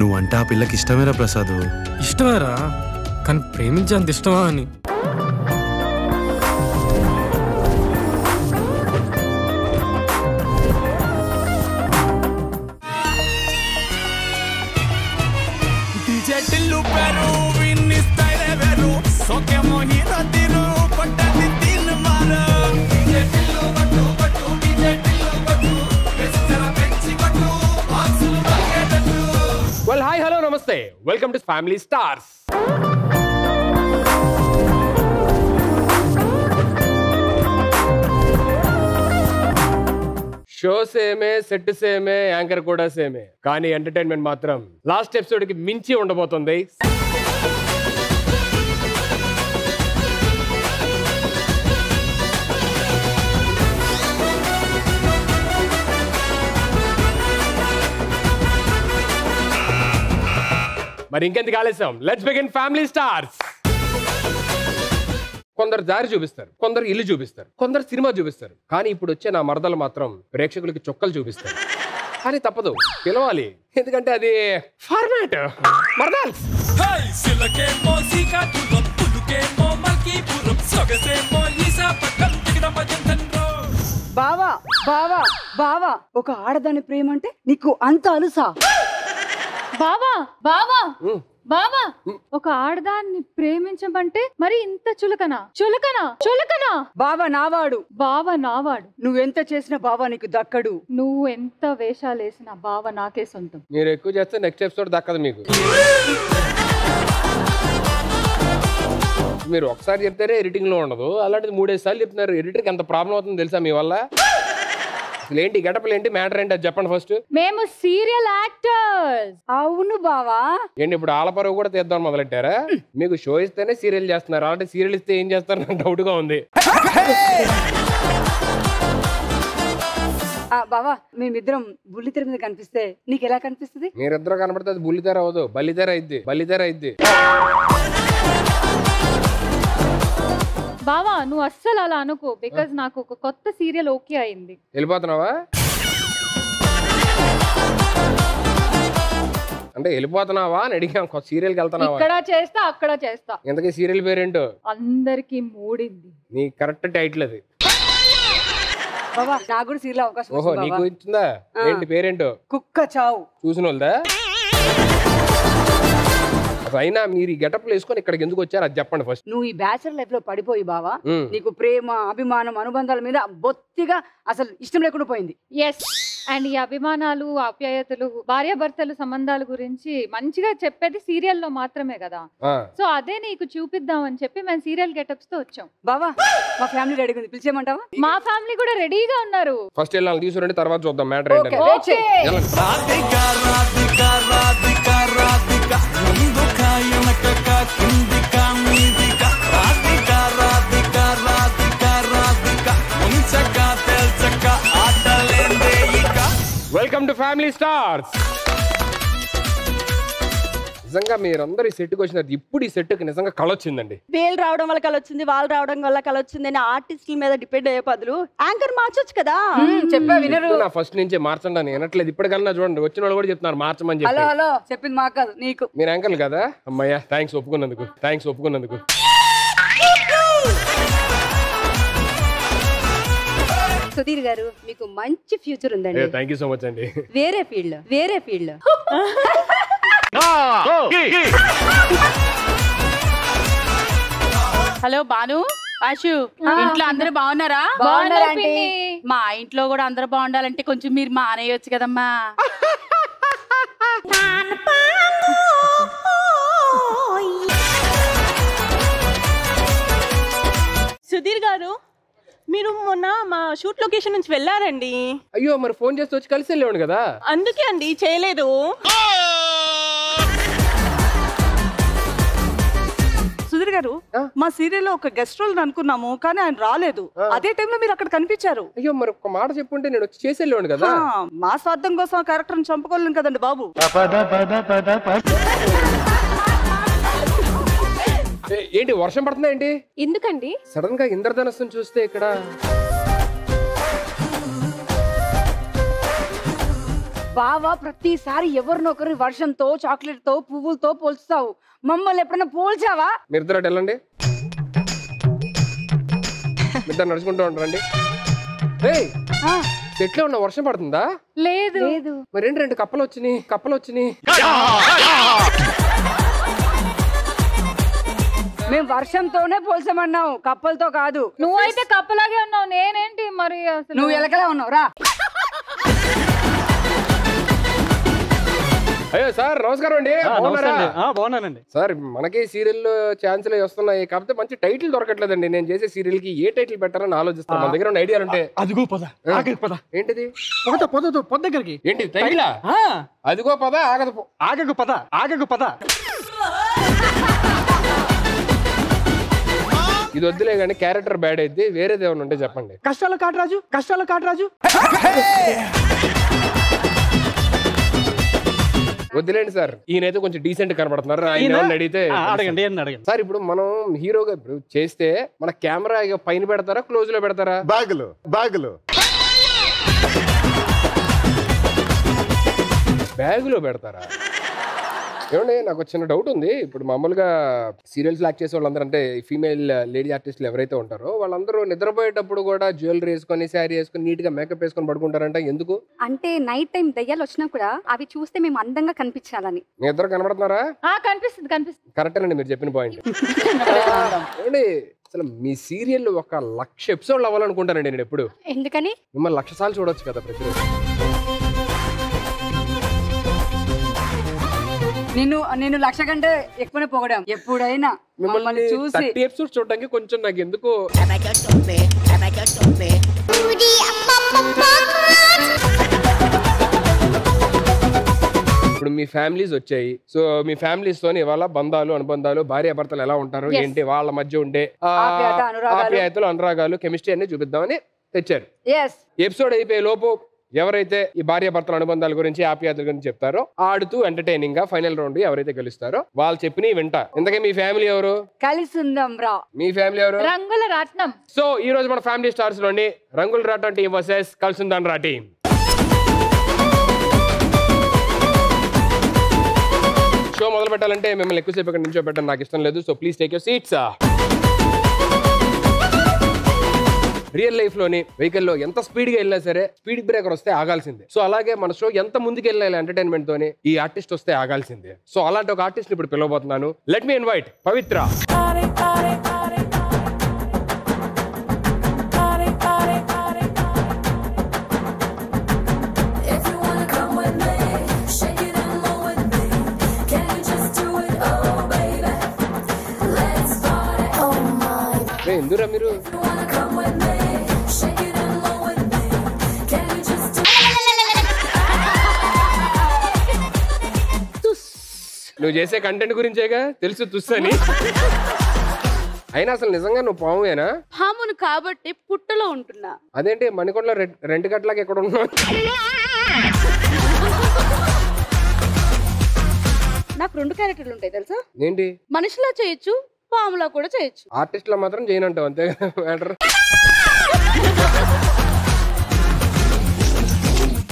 నువ్వంటే ఆ పిల్లకి ఇష్టమేరా ప్రసాద్? ఇష్టమేరా, కానీ ప్రేమించేంత ఇష్టమా అని. Well, hi, hello, namaste. Welcome to Family Stars. Show సేమే, సెట్ సేమే, యాంకర్ కూడా సేమే, కానీ ఎంటర్టైన్మెంట్ మాత్రం లాస్ట్ ఎపిసోడ్ కి మించి ఉండబోతుంది. మరి ఇంకెందుకు ఆలస్యం, లెట్స్ బిగిన్ ఫ్యామిలీ స్టార్స్. కొందరు దారి చూపిస్తారు, కొందరు ఇల్లు చూపిస్తారు, కొందరు సినిమా చూపిస్తారు, కానీ ఇప్పుడు వచ్చే నా మరదలు మాత్రం ప్రేక్షకులకి చొక్కలు చూపిస్తారు. కానీ తప్పదు, పిలవాలి, ఎందుకంటే అది ఫార్మాట్. మరదల్ బావా బావా బావా, ఒక ఆడదాని ప్రేమ అంటే నీకు అంత అలుసా? బావా బావా బావా, ఒక ఆడదాన్ని ప్రేమించమంటే మరి ఇంత చులకనా? చులకనా చులకనా? బావా నావాడు, బావ నావాడు. నువ్వెంత చేసినా బావా నీకు దక్కడు. నువ్వు ఎంత వేషాలేసినా బావ నాకే సొంతం. మీరు ఎక్కువ చేస్తే నెక్స్ట్ ఎపిసోడ్ దక్కదు మీకు. మీరు ఒకసారి చెప్తారే ఎడిటింగ్ లో ఉండదు, అలాంటిది 3-5 సార్లు చెప్తున్నారు. ఎడిటర్కి ఎంత ప్రాబ్లం అవుతుందో తెలుసా మీ వల్ల? ఏంటి గెటప్లు ఏంటి, మ్యాటర్ ఏంటి, అది చెప్పండి ఫస్ట్. మేము సీరియల్ యాక్టర్స్. అవును బావా. ఏంటి ఇప్పుడు ఆలపరువు కూడా తీద్దాం మొదలెట్టారా? మీకు షో ఇస్తేనే సీరియల్ చేస్తున్నారు, అలాంటి సీరియల్ ఇస్తే ఏం చేస్తారు నాకు డౌట్ గా ఉంది. బావా, మేమిద్దరం బుల్లితెర మీద కనిపిస్తే నీకు ఎలా కనిపిస్తుంది? మీరిద్దరు కనబడితే అది బుల్లితెర అవ్వదు, బల్లితెర అయిద్ది, బల్లితెర అయిద్ది. బావా నువ్వు అస్సలు అలా అనుకో, బికాజ్ నాకు ఒక కొత్త సీరియల్ ఓకే అయింది. వెళ్ళిపోతున్నావా? అంటే వెళ్ళిపోతున్నావా అని అడిగాం. సీరియల్కి వెళ్తున్నావా? ఇక్కడ చేస్తా, అక్కడ చేస్తా. ఇంతకీ సీరియల్ పేరేంటో? అందరికి మూడింది. నీ కరెక్ట్ టైటిల్ అది. బావా నాకు కూడా సీరియల్ అవకాశం. ఓహో, నీకు ఇచ్చిందా? ఏంటి పేరేంటో? కుక్క చావు. చూసిన వాళ్ళదా? అయినా మీరు ఈ గెటప్లు వేసుకొని ఇక్కడికి ఎందుకు వచ్చారు అది చెప్పండి ఫస్ట్. నువ్వు ఈ బ్యాచలర్ లైఫ్ లో పడిపోయి బావా, నీకు ప్రేమ, అభిమానం, అనుబంధాల మీద బొత్తిగా అసలు ఇష్టం లేకుండా పోయింది. ఎస్, అండ్ ఈ అభిమానాలు, ఆప్యాయతలు, భార్యాభర్తలు సంబంధాల గురించి మంచిగా చెప్పేది సీరియల్ లో మాత్రమే కదా. సో అదే నీకు చూపిద్దాం అని చెప్పి మేము సీరియల్ గెటప్స్ తో వచ్చాం. బావా మా ఫ్యామిలీ రెడీగా ఉంది, పిలిచేయమంటావా? మా ఫ్యామిలీ కూడా రెడీగా ఉన్నారు. ఫస్ట్ వెళ్ళాలి, తీసుకురండి, తర్వాత చూద్దాం మ్యాటర్ ఏంటంటే. Welcome to family stars. నిజంగా మీరందరూ ఈ సెట్కి వచ్చినారు. ఇప్పుడు ఈ సెట్కి నిజంగా కళ వచ్చిందండి. వేలు రావడం వల్ల కళ వచ్చింది, వాళ్ళు రావడం వల్ల కళ వచ్చింది అని ఆర్టిస్టుల మీద డిపెండ్ అయ్యే బదులు యాంకర్ మార్చొచ్చు కదా. చెప్పా వినరు. నా ఫస్ట్ నుంచి మార్చండి అని వినట్లేదు. ఇప్పటికన్నా చూడండి, వచ్చిన వాళ్ళు కూడా చెప్తున్నారు మార్చమని చెప్పి. హలో హలో, చెప్పింది మాకు కాదు నీకు. మీరు యాంకర్లు కదా? అమ్మయ్యా, థ్యాంక్స్ ఒప్పుకున్నందుకు, థ్యాంక్స్ ఒప్పుకున్నందుకు. సుధీర్ గారు మీకు మంచి ఫ్యూచర్ ఉందండి. థ్యాంక్ యూ సో మచ్ అండి. వేరే ఫీల్డ్ హలో బాను, ఆశు, ఇంట్లో అందరూ బాగున్నారా? మా ఇంట్లో కూడా అందరూ బాగుండాలంటే కొంచెం మీరు మానేయొచ్చు కదమ్మా. సుధీర్ గారు, మీరు మొన్న మా షూట్ లొకేషన్ నుంచి వెళ్ళారండి. అయ్యో, మరి ఫోన్ చేసి వచ్చి కలిసి వెళ్ళేవాడు కదా. అందుకే అండి చేయలేదు. సుధీర్ గారు, మా సీరియల్లో ఒక గెస్ట్ రోల్ అనుకున్నాము, కానీ ఆయన రాలేదు. అదే టైంలో మీరు అక్కడ కనిపించారు. అయ్యో, మరి ఒక మాట చెప్పుంటే నేను వచ్చి చేసి వెళ్ళేవాడు కదా. మా స్వార్థం కోసం ఆ క్యారెక్టర్ని చంపుకోలేను కదండి బాబు. ఏంటి వర్షం పడుతుందా ఏంటి? ఎందుకండి సడన్ గా ఇంద్రధనస్సును చూస్తే ఇక్కడ బావా ప్రతిసారి ఎవరినొకరు వర్షంతో చాక్లెట్ తో పువ్వులతో పోల్చుతావు, మమ్మల్ని ఎప్పుడైనా పోల్చావా? మీరు ఇద్దరు వెళ్ళండి, ఇద్దరు నడుచుకుంటూ ఉంటారండి. చెట్లో ఉన్న వర్షం పడుతుందా? లేదు. మరి రెండు కప్పలు వచ్చినాయి. మేము వర్షంతోనే పోల్చమన్నావు, కప్పలతో కాదు. నువ్వైతే కప్పలాగే ఉన్నావు, నేనేంటి మరి అసలు? నువ్వు ఎలకలా ఉన్నావు రా. అయ్యో సార్ నమస్కారం అండి. బాగున్నానండి సార్ మనకి సీరియల్ ఛాన్సులు వస్తున్నాయి, కాకపోతే మంచి టైటిల్ దొరకట్లేదండి. నేను చేసే సీరియల్ కి ఏ టైటిల్ పెట్టారని ఆలోచిస్తాను. మన దగ్గర ఉన్న ఐడియాలు ఉంటే. అదిగో పద, పద. ఏంటిది? పొద్దు దగ్గరికి. ఏంటి టైటిల్? అదిగో పద, ఆగకు పద. ఇది వద్దులే కానీ క్యారెక్టర్ బ్యాడ్ అయితే వేరేది ఏమైనా ఉంటే చెప్పండి. కష్టాల కాటరాజు. వద్దులేండి సార్, ఈయనైతే కొంచెం డీసెంట్ కనబడుతున్నారు. ఆయన అడిగితే అడగండి. సార్ ఇప్పుడు మనం హీరోగా చేస్తే మన కెమెరా పైన పెడతారా, క్లోజ్ లో పెడతారా? బ్యాగులో పెడతారా? ఏమండి నాకు చిన్న డౌట్ ఉంది. ఇప్పుడు మామూలుగా సీరియల్స్ యాక్ట్ చేసే వాళ్ళందరూ, అంటే ఫీమేల్ లేడీ ఆర్టిస్టులు ఎవరైతే ఉంటారో వాళ్ళందరూ నిద్రపోయేటప్పుడు కూడా జ్యువెలరీ వేసుకొని, శారీ వేసుకొని, నీట్ గా మేకప్ వేసుకొని పడుకుంటారంట. ఎందుకు? అంటే నైట్ టైం దయ్యాలు వచ్చినా కూడా అవి చూస్తే మేము అందంగా కనిపించాలని. మీ ఇద్దరు కనబడుతున్నారా? కనిపిస్తుంది. కరెక్టేనండి మీరు చెప్పిన పాయింట్. ఏమండి అసలు మీ సీరియల్ 1,00,000 ఎపిసోడ్లు అవ్వాలనుకుంటానండి నేను ఎప్పుడు. ఎందుకని? మిమ్మల్ని 1,00,000 సార్లు చూడొచ్చు కదా ప్రతిరోజు. నిన్ను 1,00,000 కంటే ఎక్కువనే పొగడాం ఎప్పుడైనా. మిమ్మల్ని చూసి 30 ఎపిసోడ్స్ చూడడానికి కొంచెం నాకు ఎందుకు ఇప్పుడు మీ ఫ్యామిలీస్ వచ్చాయి. సో మీ ఫ్యామిలీస్ తోని ఇవాళ బంధాలు, అనుబంధాలు, భార్యాభర్తలు ఎలా ఉంటారు, ఏంటి వాళ్ళ మధ్య ఉండే ఆప్యాయతలు, అనురాగాలు, కెమిస్ట్రీ అన్ని చూపిద్దామని తెచ్చారు. ఎపిసోడ్ అయిపోయే లోపు ఎవరైతే ఈ భార్యాభర్తల అనుబంధాల గురించి, ఆప్యాయతల గురించి చెప్తారో, ఆడుతూ ఎంటర్టైనింగ్ గా ఫైనల్ రౌండ్ ఎవరైతే గెలుస్తారో వాళ్ళు చెప్పిన వింటా. ఇంతకే మీ ఫ్యామిలీ ఎవరు? కలిసి ఉందాం రా. మీ ఫ్యామిలీ ఎవరు? రంగుల రాట్నం. సో ఈ రోజు మన ఫ్యామిలీ స్టార్స్ లోని రంగుల రాట్నం టీం వర్సెస్ కలిసి ఉందాం రా టీం. షో మొదలు పెట్టాలంటే మిమ్మల్ని ఎక్కువసేపు ఇక్కడ నుంచో పెట్టడం నాకు ఇష్టం లేదు. So please take your seats. Real life లోని వెహికల్ లో ఎంత స్పీడ్ గా వెళ్ళినా సరే స్పీడ్ బ్రేకర్ వస్తే ఆగాల్సిందే. సో అలాగే మన షో ఎంత ముందుకు వెళ్ళినా ఎంటర్టైన్మెంట్ తోని ఈ ఆర్టిస్ట్ వస్తే ఆగాల్సిందే. సో అలాంటి ఒక ఆర్టిస్ట్ ఇప్పుడు పిలవబోతున్నాను. లెట్ మీ ఇన్వైట్ పవిత్ర. ఎందురా మీరు? నువ్వు చేసే కంటెంట్ గురించేగా తెలుసు తుస్సని. అయినా అసలు నిజంగా నువ్వు పామువేనా? పామును కాబట్టి పుట్టలో ఉంటున్నా. అదేంటి మణికొండలో రెండు గట్లకి ఎక్కడ ఉన్నావు? నాకు 2 క్యారెక్టర్లు ఉంటాయి తెలుసా? ఏంటి? మనిషిలా చేయొచ్చు, పాములా కూడా చేయొచ్చు. ఆర్టిస్ట్ లా మాత్రం చేయనంటావు అంతే మ్యాటర్.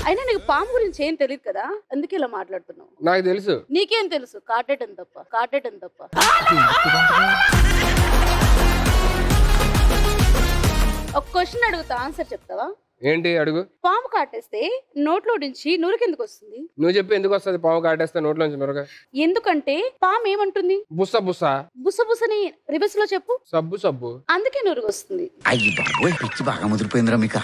అయినా నీకు పాము గురించి ఏం తెలియదు కదా, అందుకే ఇలా మాట్లాడుతున్నావు. నాకు తెలుసు. నీకేం తెలుసు? కాటేటం తప్ప. ఒక క్వశ్చన్ అడుగుతా, ఆన్సర్ చెప్తావా? ఏంటి అడుగు. పాము కాటేస్తే నోట్లో నుంచి నురుగు ఎందుకు వస్తుంది? నువ్వు చెప్పి ఎందుకు వస్తుంది పాము కాటేస్తే నోట్లో నుంచి నురగ? ఎందుకంటే పాము ఏమంటుంది? బుస్స బుస్స. బుస బుసని రివర్స్ లో చెప్పు. సబ్బు సబ్బు. అందుకే నురుగు వస్తుంది. అయ్యి బాబోయ్ పిచ్చి బాగా ముదిరిపోయిందిరా మీకు.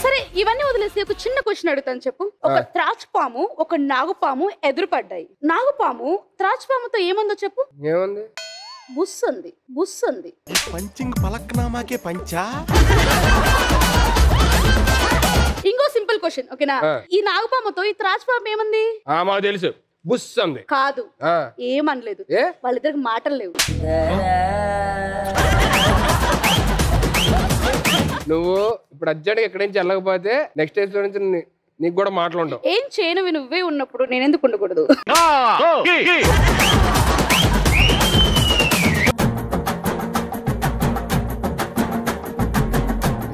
సరే ఇవన్నీ వదిలేసి ఒక చిన్న క్వశ్చన్ అడుగుతాను చెప్పు. ఒక త్రాచుపాము, ఒక నాగుపాము ఎదురుపడ్డాయి. నాగుపాము త్రాచుపాముతో ఏముందో చెప్పు. ఏముంది? బుస్సుంది. పంచింగ్ పలక్నామాకే పంచా. ఇంకో సింపుల్ క్వశ్చన్ ఓకేనా? ఈ నాగుపాముతో ఈ త్రాచుపాము ఏముంది? మాకు తెలుసు, బుస్ అంది. కాదు, ఏమనలేదు. వాళ్ళిద్దరికి మాటలు లేవు. నువ్వు ఇప్పుడు అర్జెంట్ ఎక్కడి నుంచి వెళ్ళకపోతే నెక్స్ట్ ఎపిసోడ్ నుంచి నీకు కూడా మాట్లాడవు. ఏం చేయనువి నువ్వే ఉన్నప్పుడు నేను ఎందుకు ఉండకూడదు?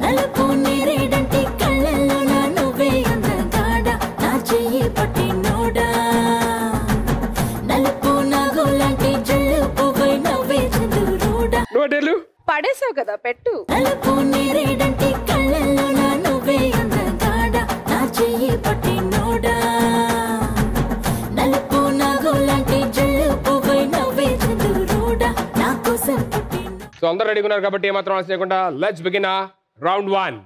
నలుపు నేరేడంటి పటేలు పడేసావు కదా, పెట్టు. సో అందరూ రెడీ ఉన్నారు కాబట్టి ఏమాత్రం ఆలస్యం చేయకుండా లెట్స్ బిగిన్ రౌండ్ 1.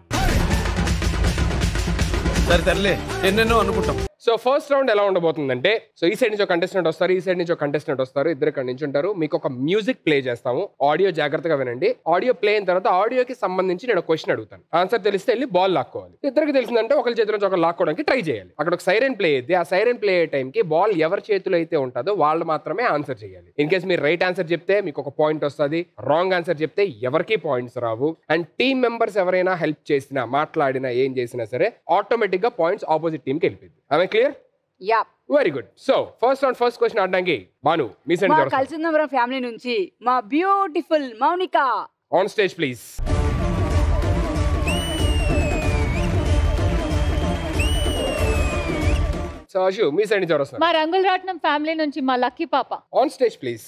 సరే తరలే, ఎన్నెన్నో అనుకుంటాం. సో ఫస్ట్ రౌండ్ ఎలా ఉండబోతుందంటే, సో ఈ సైడ్ నుంచి ఒక కంటెస్టెంట్ వస్తారు, ఈ సైడ్ నుంచి ఒక కంటెస్టెంట్ వస్తారు, ఇద్దరు ఇక్కడ నుంచి ఉంటారు. మీకు ఒక మ్యూజిక్ ప్లే చేస్తాము, ఆడియో జాగ్రత్తగా వినండి. ఆడియో ప్లే అయిన తర్వాత ఆడియోకి సంబంధించి నేను క్వశ్చన్ అడుగుతాను, ఆన్సర్ తెలిస్తే వెళ్ళి బాల్ లాక్కోవాలి. ఇద్దరికి తెలిసిందంటే ఒకరి చేతిలో నుంచి ఒకరు లాక్కోవడానికి ట్రై చేయాలి. అక్కడ ఒక సైరన్ ప్లే అయితే ఆ సైరన్ ప్లే అయ్యే టైంకి బాల్ ఎవరి చేతిలో అయితే ఉంటుందో వాళ్ళు మాత్రమే ఆన్సర్ చేయాలి. ఇన్ కేసు మీరు రైట్ ఆన్సర్ చెప్తే మీకు ఒక పాయింట్ వస్తుంది, రాంగ్ ఆన్సర్ చెప్తే ఎవరికి points Rao. And team members ఎవరైనా హెల్ప్ చేసినా, మాట్లాడినా, ఏం చేసినా సరే ఆటోమేటిక్ గా పాయింట్స్ ఆపోజిట్ టీమ్ కి వెళ్ళిపోయింది. ఆమె clear? Yeah, very good. So first round first question ఆడడానికి భాను మీ సైడ్ మా కలిసిందవరం ఫ్యామిలీ నుంచి మా beautiful Mounika on stage please. So Ashu మీ సైడ్ నుంచి ఎవరు వస్తారు? మా రంగుల రాట్నం ఫ్యామిలీ నుంచి మా లక్కీ పాప ఆన్ స్టేజ్ ప్లీజ్.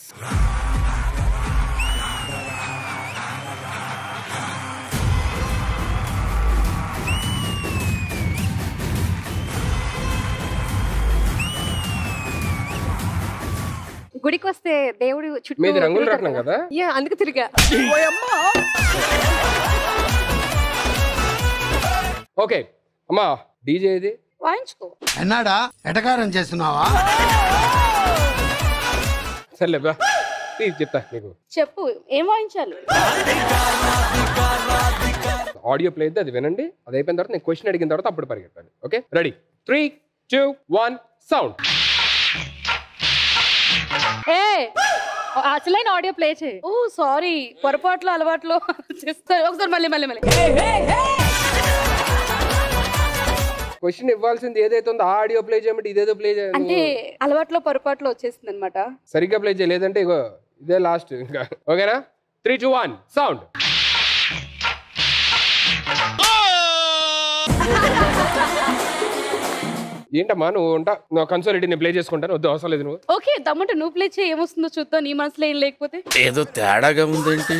గుడికి వస్తే దేవుడు చుట్టూ మీది రంగులు రాట్నం కదా? యా, అందుకు తిరిగా. ఓకే అమ్మా, డీజే ఇది వాయించుకో. ఎన్నాడా ఎటకారం చేస్తున్నావా? సర్లే బా, చెప్తా నీకు. చెప్పు, ఏం వాయించాలి? ఆడియో ప్లే అయితే అది వినండి, అది అయిపోయిన తర్వాత నేను క్వశ్చన్ అడిగిన తర్వాత అప్పుడు పరిగెత్తాలి. Okay, ready? 3, 2, 1 సౌండ్. ఏ అసలైన ఆడియో ప్లే చేయి. ఓ సారీ, పొరపాట్లు అలవాట్లు చేస్తారు. ఒకసారి మళ్ళీ మళ్ళీ మళ్ళీ క్వశ్చన్ ఇవ్వాల్సింది ఏదైతే ఉందో ఆ ఆడియో ప్లే చేయమంటే ఇదేదో ప్లే చేయాలి. అంటే అలవాట్లో పొరపాట్లు వచ్చేసింది అనమాట. సరిగ్గా ప్లే చేయలేదంటే ఇగో ఇదే లాస్ట్. ఇంకా ఓకేనా? 3, 2, 1 సౌండ్. ఏంటమ్మా నువ్వు ఉంటా, నువ్వు కన్సోలిటీ నేను ప్లే చేసుకుంటాను. వద్దు, అవసరం లేదు. నువ్వు ఓకే, దమ్ముంటే నువ్వు ప్లే చేయి, ఏమొస్తుందో చూద్దాం. నీ మనసులో ఏం లేకపోతే. ఏదో తేడాగా ఉందేంటి?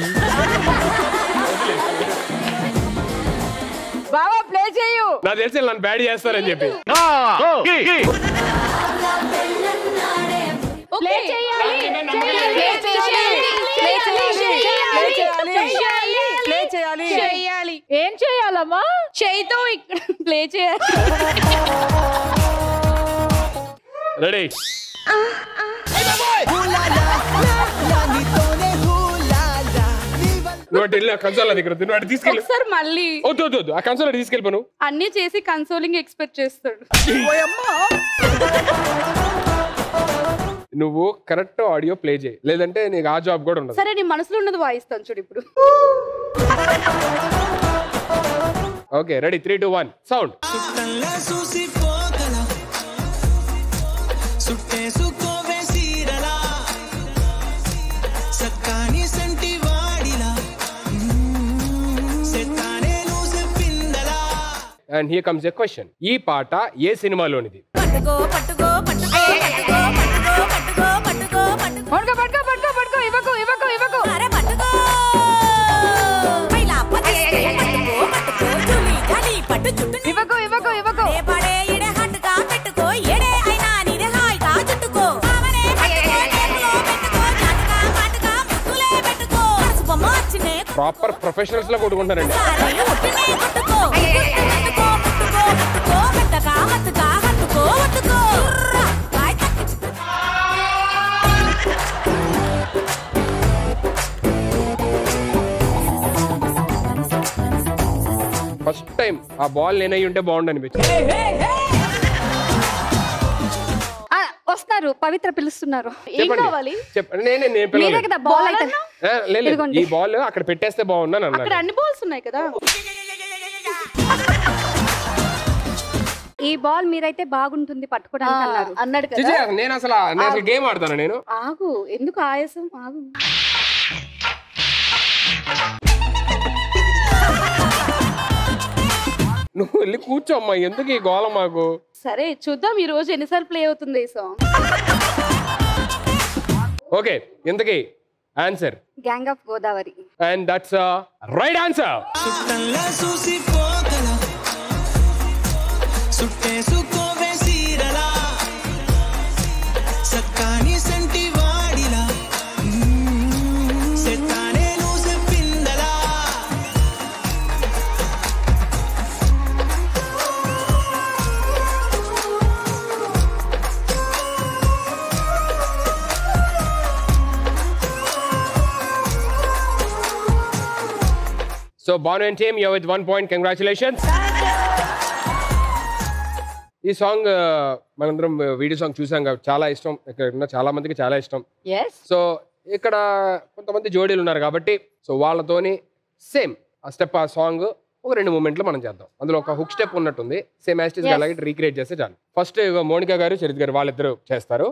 బావా ప్లే చేయు. నాకు తెలిసి నన్ను బ్యాడ్ చేస్తారని చెప్పి. ప్లే చేయాలి, ప్లే చేయాలి. చేయాలి. ఏం చేయాలమ్మా? చేయితో ఇక్కడ ప్లే చేయాలి. రెడీ? నువ్వు వెళ్ళి కన్సోల్ దగ్గర నువ్వు తీసుకెళ్ళి ఒకసారి మళ్ళీ. వద్దు వద్దు వద్దు, ఆ కన్సోల్ తీసుకెళ్ళిపోను. అన్ని చేసి కన్సోలింగ్ ఎక్స్పెక్ట్ చేస్తాడు. నువ్వు కరెక్ట్ ఆడియో ప్లే చేయి, లేదంటే నీకు ఆ జాబ్ కూడా ఉండదు. సరే, నీ మనసులో ఉన్నది వాయిస్తాను చూడు ఇప్పుడు. Okay, ready? 3, 2, 1 sound. And here comes a question. ఈ పాట ఏ సినిమాలోనిది? పట్టుకో పట్టుకో పట్టుకో పట్టుకో, ఇవ్వకు ఇవ్వకు ఇవ్వకు. ఇవ్వకు ఇవ్వకు ఇవ్వకు. ప్రాపర్ ప్రొఫెషనల్స్ లో కొట్టుకుంటారండి. ఫస్ట్ టైం ఆ బాల్ నేనై ఉంటే బాగుండు అనిపించింది. వస్తున్నారు, పవిత్ర పిలుస్తున్నారు. ఏం కావాలి? చెప్పండి. నేను పిలవలేదు. లేదు, ఈ బాల్ అక్కడ పెట్టేస్తే బాగున్నాను అక్కడ అన్నాను. అన్ని బాల్స్ ఉన్నాయి కదా. ఈ బాల్ మీరైతే బాగుంటుంది పట్టుకోవడానికి అన్నారు. అన్నాడు చిచి, కదా. నేను అసలు గేమ్ ఆడతాను నేను. ఆగు, ఎందుకు ఆయాసం? ఆగు. నువ్వు వెళ్ళి కూర్చోమ్మా, ఎందుకు ఈ గోల మాకు? సరే చూద్దాం ఈ రోజు ఎన్నిసార్లు ప్లే అవుతుంది ఈ సాంగ్. ఓకే, ఇంతకీ answer gang of Godavari. And that's right answer. So Banu and team, you're with 1 point. Congratulations. ఈ సాంగ్ మనందరం వీడియో సాంగ్ చూసాం కాబట్టి చాలా ఇష్టం. ఇక్కడ ఉన్న చాలా మందికి చాలా ఇష్టం. సో ఇక్కడ కొంతమంది జోడీలు ఉన్నారు కాబట్టి సో వాళ్ళతోని సేమ్ ఆ స్టెప్ ఆ సాంగ్ ఒక 2 మూమెంట్లు మనం చేద్దాం. అందులో ఒక హుక్ స్టెప్ ఉన్నట్టుంది. సేమ్ యాస్టిస్ అలాగే రీక్రియేట్ చేస్తే చాలు. ఫస్ట్ మోనికా గారు చరిత్ గారు వాళ్ళిద్దరు చేస్తారు.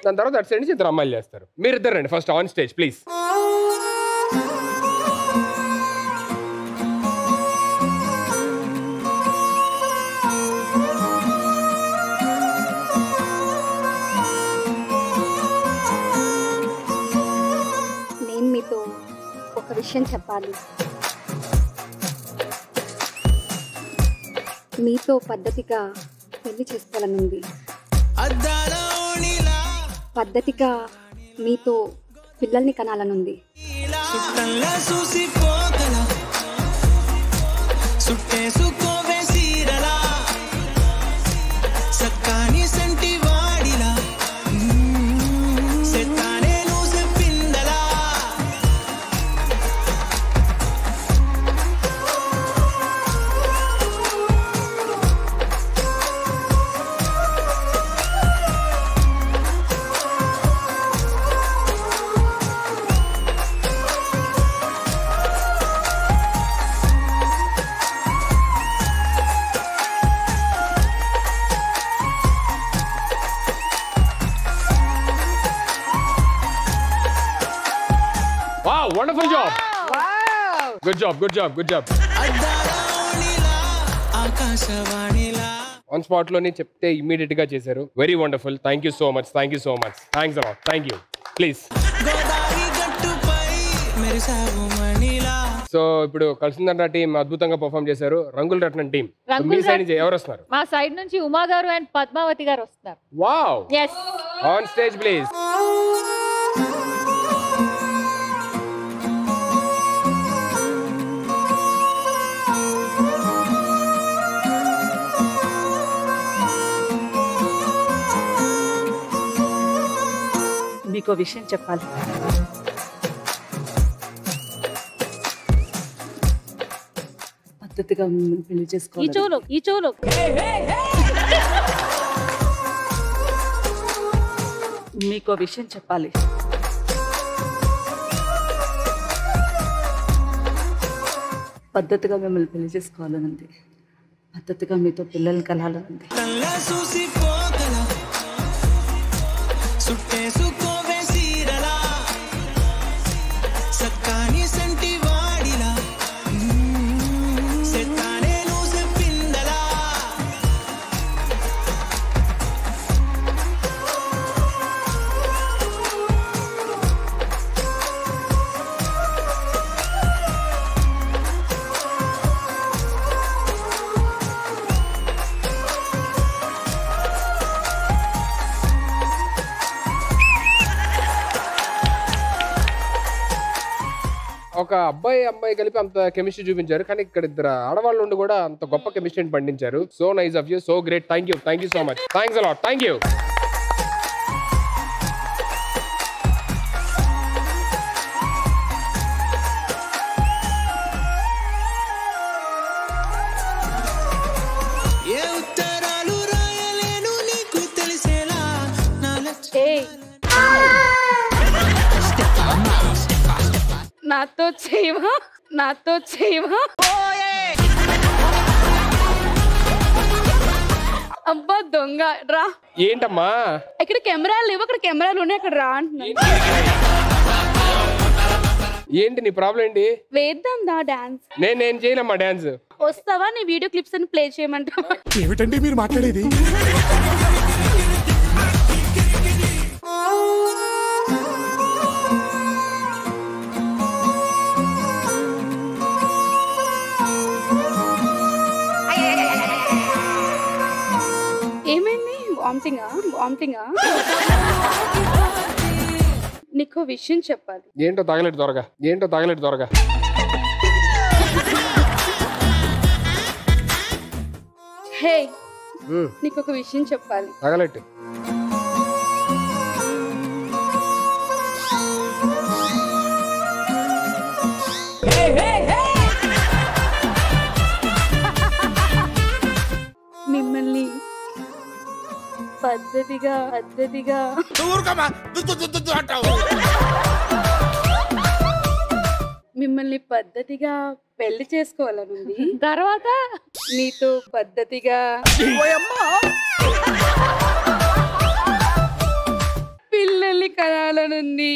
దాని తర్వాత అటు సైడ్ నుంచి 2 అమ్మాయిలు చేస్తారు. మీరిద్దరు రండి ఫస్ట్ ఆన్ స్టేజ్ ప్లీజ్. మీతో ఒక విషయం చెప్పాలి. మీతో పద్ధతిగా పెళ్లి చేసుకోవాలనుంది. పద్ధతిగా మీతో పిల్లల్ని కనాలనుంది. Wow, wonderful job. Wow. Good job, good job, good job. On spot లోనే చెప్తే ఇమిడియట్ గా చేశారు. Very wonderful. Thank you so much. Thank you so much. Thanks a lot. Thank you. Please. So ఇప్పుడు కలిసిందన్న టీం అద్భుతంగా పర్ఫామ్ చేశారు. రంగుల రత్నం team మీ side నుంచి ఎవరు వస్తున్నారు? మా సైడ్ నుంచి ఉమా గారు అండ్ పద్మావతి గారు వస్తున్నారు. Wow. yes on stage please. మీకు విషయం చెప్పాలి. పద్ధతిగా పెళ్లి చేసుకోవాలి. ఈ చెవులో మీకు విషయం చెప్పాలి. పద్ధతిగా మిమ్మల్ని పెళ్లి చేసుకోవాలనుంది. పద్ధతిగా మీతో పిల్లల్ని కలాలనుంది. ఒక అబ్బాయి కలిపి అంత కెమిస్ట్రీ చూపించారు. కానీ ఇక్కడ ఇద్దరు ఆడవాళ్ళు ఉండి కూడా అంత గొప్ప కెమిస్ట్రీని పండించారు. So nice of you. So great. Thank you so much. Thanks a lot. Thank you. నాతో చేయవా అబ్బా దొంగ రా. ఏంటమ్మా ఇక్కడ కెమెరాలు లేవు, అక్కడ కెమెరాలు ఉన్నాయి, అక్కడ రా అంటున్నా. ఏంటి నీ ప్రాబ్లం ఏంటి? వేద్దాం దా డాన్స్. నేను చేయలేమ్మా డాన్స్. వస్తావా? నీ వీడియో క్లిప్స్ అని ప్లే చేయమంటావా? ఏమిటండి మీరు మాట్లాడేది? ఏమైంది? వామిటింగా? నీకు విషయం చెప్పాలి. ఏంటో తగలెట్టు త్వరగా. హే, నీకు ఒక విషయం చెప్పాలి. తగలెట్టు. మిమ్మల్ని పద్ధతిగా పెళ్లి చేసుకోవాలనుంది. తర్వాత నీతో పద్ధతిగా పిల్లల్ని కనాలనుంది.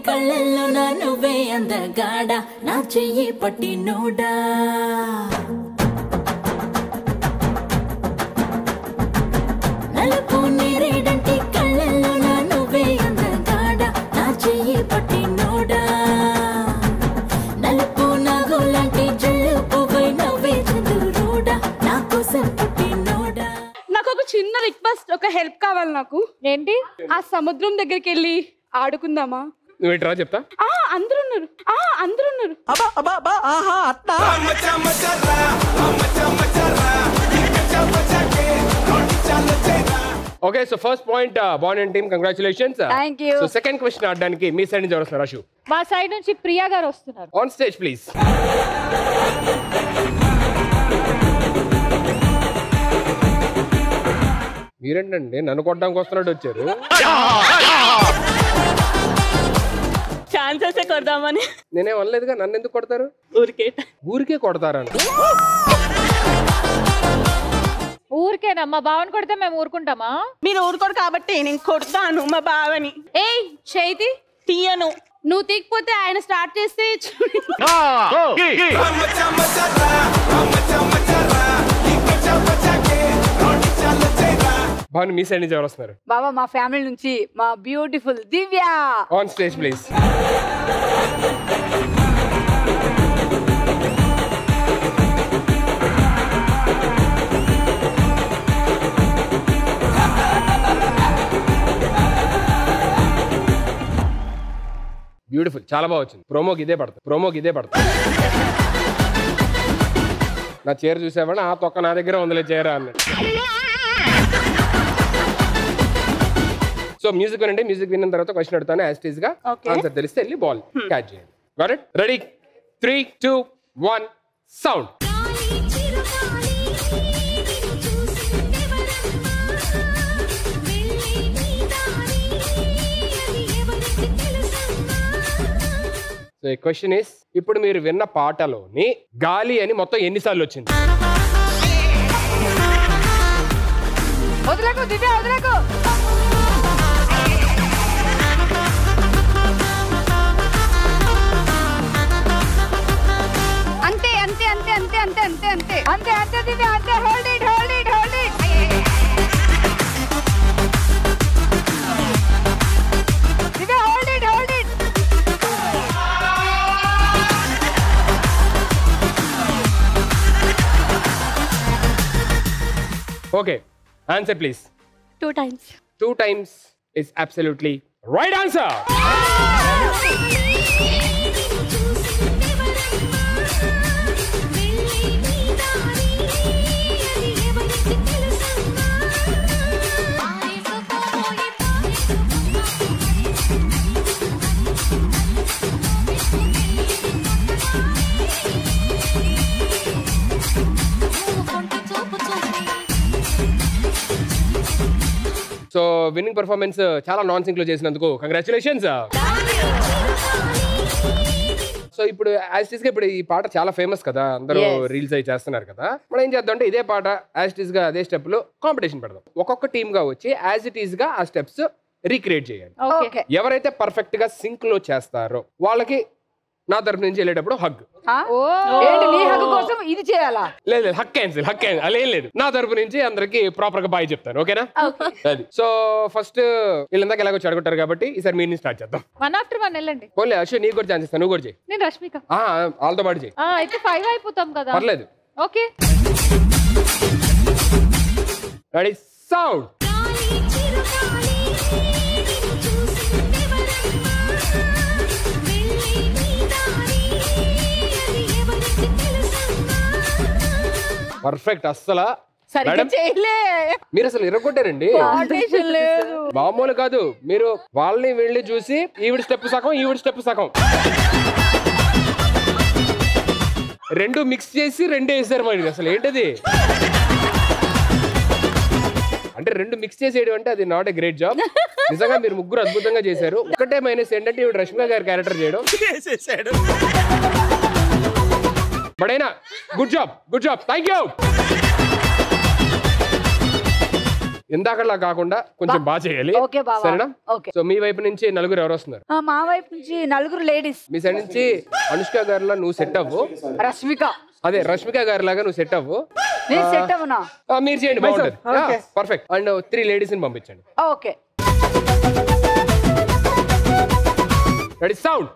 కళ్ళల్లో నా నువ్వే అందగాడ నా చెయ్యి పట్టి నోడా నలుపు నేరేడంటి కళ్ళల్లో నా నువ్వే అందగాడ నా చెయ్యి పట్టి నోడా నలుపు నాగులాంటి జల్లు పువ్వై నవ్వే చంద్రుడా నా కోసం పుట్టి నోడా. నాకు ఒక చిన్న రిక్వెస్ట్, ఒక హెల్ప్ కావాలి నాకు. ఏంటి? ఆ సముద్రం దగ్గరికి వెళ్ళి ఆడుకుందామా? నువ్వు ఇట్రా చెప్తా. అందరూ ఉన్నారు. Okay, so first point born and team, congratulations. Thank you. So second question ఆడడానికి మీ సైడ్ నుంచి వస్తున్నారు అశు. మా సైడ్ నుంచి ప్రియా గారు వస్తున్నారు. On stage please. మీరేంటండి నన్ను కొట్టడానికి వస్తున్నట్టు వచ్చారు? ఛాన్సెస్ కొడదామని. నేనేం అనలేదుగా, నన్ను ఎందుకు కొడతారు? ఊరికే కొడతారని. ఊరికేనా? మా బావని కొడితే మేము ఊరుకుంటామా? మీరు ఊరుకోరు కాబట్టి నేను కొడతాను మా బావని. ఏయ్ చేతి తీయను. నువ్వు తీయకపోతే ఆయన స్టార్ట్ చేస్తే భాను మీ సైడ్ నుంచి ఎవరు వస్తున్నారు? బాబా మా ఫ్యామిలీ నుంచి మా beautiful Divya. On stage please. Beautiful, చాలా బాగా వచ్చింది. ప్రోమోకి ఇదే పడుతుంది. నా చీర చూసావా? ఆ తొక్క నా దగ్గర ఉందిలే చీర అన్నట్టు. సో మ్యూజిక్ వినండి. మ్యూజిక్ విన్న తర్వాత క్వశ్చన్ అడుగుతాను. యాజ్ టీజ్ గా ఆన్సర్ తెలిస్తే వెళ్ళి బాల్ క్యాచ్ చేయండి. Got it? Ready? 3, 2, 1 sound. So ఈ క్వశ్చన్ ఇస్, ఇప్పుడు మీరు విన్న పాటలోని గాలి అని మొత్తం ఎన్నిసార్లు వచ్చింది? వదలకు దివ్య, వదలకు. అంతే అంతే అంతే అంతే అంతే అంతే అంతే అంతే అంతే దివ్య, అంతే. Hold it. Divya hold it. Okay, answer please. 2 times. 2 times is absolutely right answer. So winning performance చాలా నాన్ సింక్ లో చేసినందుకు కంగ్రాచులేషన్స్. సో ఇప్పుడు యాజ్ గా ఇప్పుడు ఈ పాట చాలా ఫేమస్ కదా, అందరూ రీల్స్ అయి చేస్తున్నారు కదా. మనం ఏం చేద్దాం అంటే ఇదే పాట యాజ్ గా అదే స్టెప్ లో కాంపిటీషన్ పెడదాం. ఒక్కొక్క టీమ్ గా వచ్చి యాజ్ ఇట్ ఈస్ గా ఆ స్టెప్స్ రీక్రియేట్ చేయాలి. ఎవరైతే పర్ఫెక్ట్ గా సింక్ లో చేస్తారో వాళ్ళకి నా తరఫు నుంచి వెళ్ళేటప్పుడు హగ్. ఇది చేయాలా? లేదు హక్ క్యాన్సిల్ అలా ఏం లేదు. నా తరపు నుంచి అందరికి ప్రాపర్ గా బాయ్ చెప్తాను. ఓకేనా? అది. సో ఫస్ట్ వీళ్ళందాక ఎలాగో చెడగొట్టారు కాబట్టి ఈసారి మీరు స్టార్ట్ చేద్దాం. 1 after 1 వెళ్ళండి. పోలే అశ్వ నీకు కూడా ఛాన్స్ ఇస్తాను, నువ్వు కూడా చేయి. నేను రష్మిక. వాళ్ళతో పాటు చేయి. అయితే 5 అయిపోతాం కదా. పర్లేదు. Okay ready sound. పర్ఫెక్ట్. అస్సలు మీరు అసలు ఇరగొట్టారండి, మామూలు కాదు. మీరు వాళ్ళని వెళ్ళి చూసి ఈవిడ స్టెప్ సగం ఈవిడ స్టెప్ సగం రెండు మిక్స్ చేసి రెండే వేసారు. మరి అసలు ఏంటది అంటే రెండు మిక్స్ చేసేయడం అంటే అది నాట్ ఎ గ్రేట్ జాబ్. నిజంగా మీరు ముగ్గురు అద్భుతంగా చేశారు. ఒకటే మైనస్ ఏంటంటే ఈవిడ రష్మిక గారి క్యారెక్టర్ చేయడం. బట్ అయినా good job, good job, thank you. ఇందాకలా కాకుండా కొంచెం బాగా చేయాలి, సరేనా? సో మీ వైపు నుంచి నలుగురు ఎవరు వస్తున్నారు? మా వైపు నుంచి నలుగురు లేడీస్. మీ సైడ్ నుంచి అనుష్క గారిలా నువ్వు సెట్ అవ్వు. రష్మిక అదే రష్మిక గారి లాగా నువ్వు సెట్ అవ్వు. మీరు చేయండి, బాగుంటుంది. పర్ఫెక్ట్. అండ్ 3 లేడీస్ ని పంపించండి. Okay ready sound.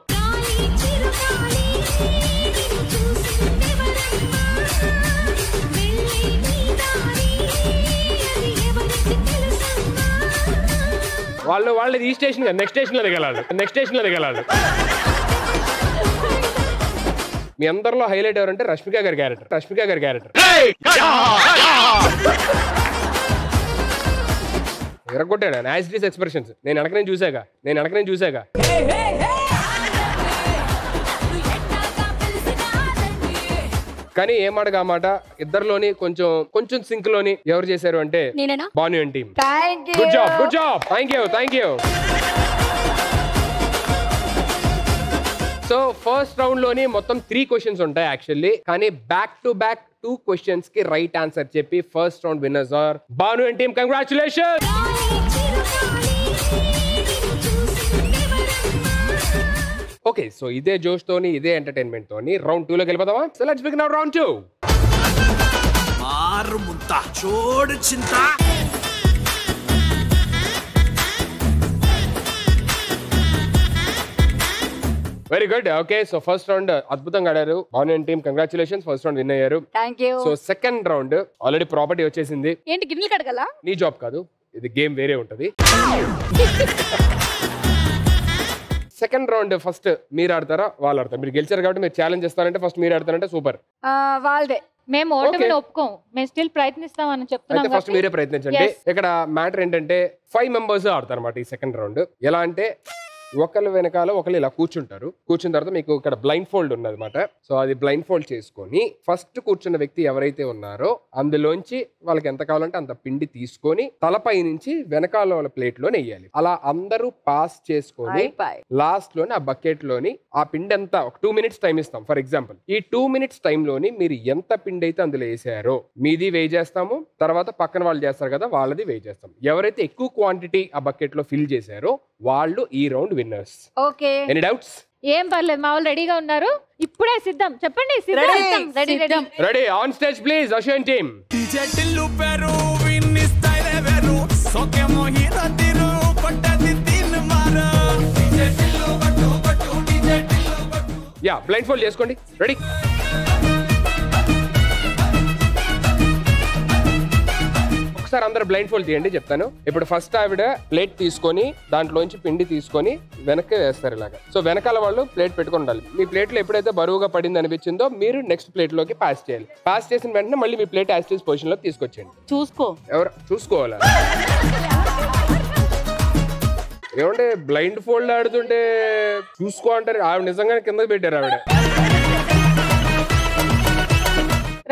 వాళ్ళది ఈ స్టేషన్ కదా, నెక్స్ట్ స్టేషన్ లో దిగలాడు. మీ అందరిలో హైలైట్ ఎవరంటే రష్మిక గారి క్యారెక్టర్. ఎరగొట్టాడు యాజ్ ఇట్ ఈస్ ఎక్స్ప్రెషన్స్. నేను వెనకనే చూసాగా. కానీ ఏమాటగా మాట ఇద్దరిలోని కొంచెం సింక్ లోని ఎవరు చేశారు అంటే Bhanu and team. Good job, thank you. So first round లోని మొత్తం 3 క్వశ్చన్స్ ఉంటాయి యాక్చువల్లీ. కానీ బ్యాక్ టు బ్యాక్ 2 క్వశ్చన్స్ కి రైట్ ఆన్సర్ చెప్పి first round winners are Bhanu and team. Congratulations. Okay, so ఇదే జోష్ తోని ఇదే ఎంటర్టైన్మెంట్ తోని రౌండ్ 2 లోకి వెళ్ళిపోదామా? So let's begin round 2. మారు ముంత చోడు చింత. Very good. Okay, so first round అద్భుతంగా ఆడారు Bhanu and team. Congratulations, first round win అయ్యారు. So second round already property వచ్చేసింది. ఏంటి గిన్నెలు కడగలా? నీ జాబ్ కాదు, ఇది గేమ్ వేరే ఉంటది. సెకండ్ రౌండ్ ఫస్ట్ మీరు ఆడతారా వాళ్ళు ఆడతారు? మీరు గెలిచారు కాబట్టి మీరు ఛాలెంజ్ చేస్తారంటే ఫస్ట్ మీరు ఆడతారంటే సూపర్. వాళ్ళదే. మేము ఓటమిని ఒప్పుకోం, మేము స్టిల్ ప్రయత్నిస్తామని చెప్తున్నాం. ఫస్ట్ మీరే ప్రయత్నించండి. ఇక్కడ మ్యాటర్ ఏంటంటే 5 మెంబర్స్ ఆడతారు అన్నమాట ఈ సెకండ్ రౌండ్. ఎలా అంటే ఒకళ్ళు వెనకాల ఒకళ్ళు ఇలా కూర్చుంటారు. కూర్చున్న తర్వాత మీకు ఇక్కడ బ్లైండ్ ఫోల్డ్ ఉన్నదన్నమాట. సో అది బ్లైండ్ ఫోల్డ్ చేసుకొని ఫస్ట్ కూర్చున్న వ్యక్తి ఎవరైతే ఉన్నారో అందులోంచి వాళ్ళకి ఎంత కావాలంటే అంత పిండి తీసుకొని తలపై నుంచి వెనకాల వాళ్ళ ప్లేట్ లో నెయ్యాలి. అలా అందరూ పాస్ చేసుకొని లాస్ట్ లోని ఆ బకెట్ లోని ఆ పిండి అంతా ఒక 2 minutes టైం ఇస్తాం. ఫర్ ఎగ్జాంపుల్ ఈ 2 minutes టైంలోని మీరు ఎంత పిండి అయితే అందులో వేసారో మీది వే చేస్తాము, తర్వాత పక్కన వాళ్ళు చేస్తారు కదా వాళ్ళది వే చేస్తాం. ఎవరైతే ఎక్కువ క్వాంటిటీ ఆ బకెట్ లో ఫిల్ చేశారో వాళ్ళు ఈ round winners. Okay, any doubts? ఏం పర్లేదు, మా వాళ్ళు రెడీగా ఉన్నారు. ఇప్పుడే సిద్ధం. చెప్పండి. Ready. On stage please Ashwin team. Yeah, blind fold చేసుకోండి. రెడీ. ఒకసారి అందరూ బ్లైండ్ ఫోల్డ్ చేయండి, చెప్తాను. ఇప్పుడు ఫస్ట్ ఆవిడ ప్లేట్ తీసుకొని దాంట్లోంచి పిండి తీసుకొని వెనక్కి వేస్తారు ఇలాగా. సో వెనకాల వాళ్ళు ప్లేట్ పెట్టుకొని ఉండాలి. మీ ప్లేట్ లో ఎప్పుడైతే బరువుగా పడింది అనిపించిందో మీరు నెక్స్ట్ ప్లేట్ లోకి పాస్ చేయాలి. పాస్ చేసిన వెంటనే మళ్ళీ మీ ప్లేట్ యాస్టీస్ పొజిషన్ లో తీసుకొచ్చేయండి. ఎవరు చూసుకోవాలా? ఏమంటే బ్లైండ్ ఫోల్డ్ ఆడుతుంటే చూసుకో అంటారు. ఆవిడ నిజంగానే కిందకి పెట్టారు ఆవిడ.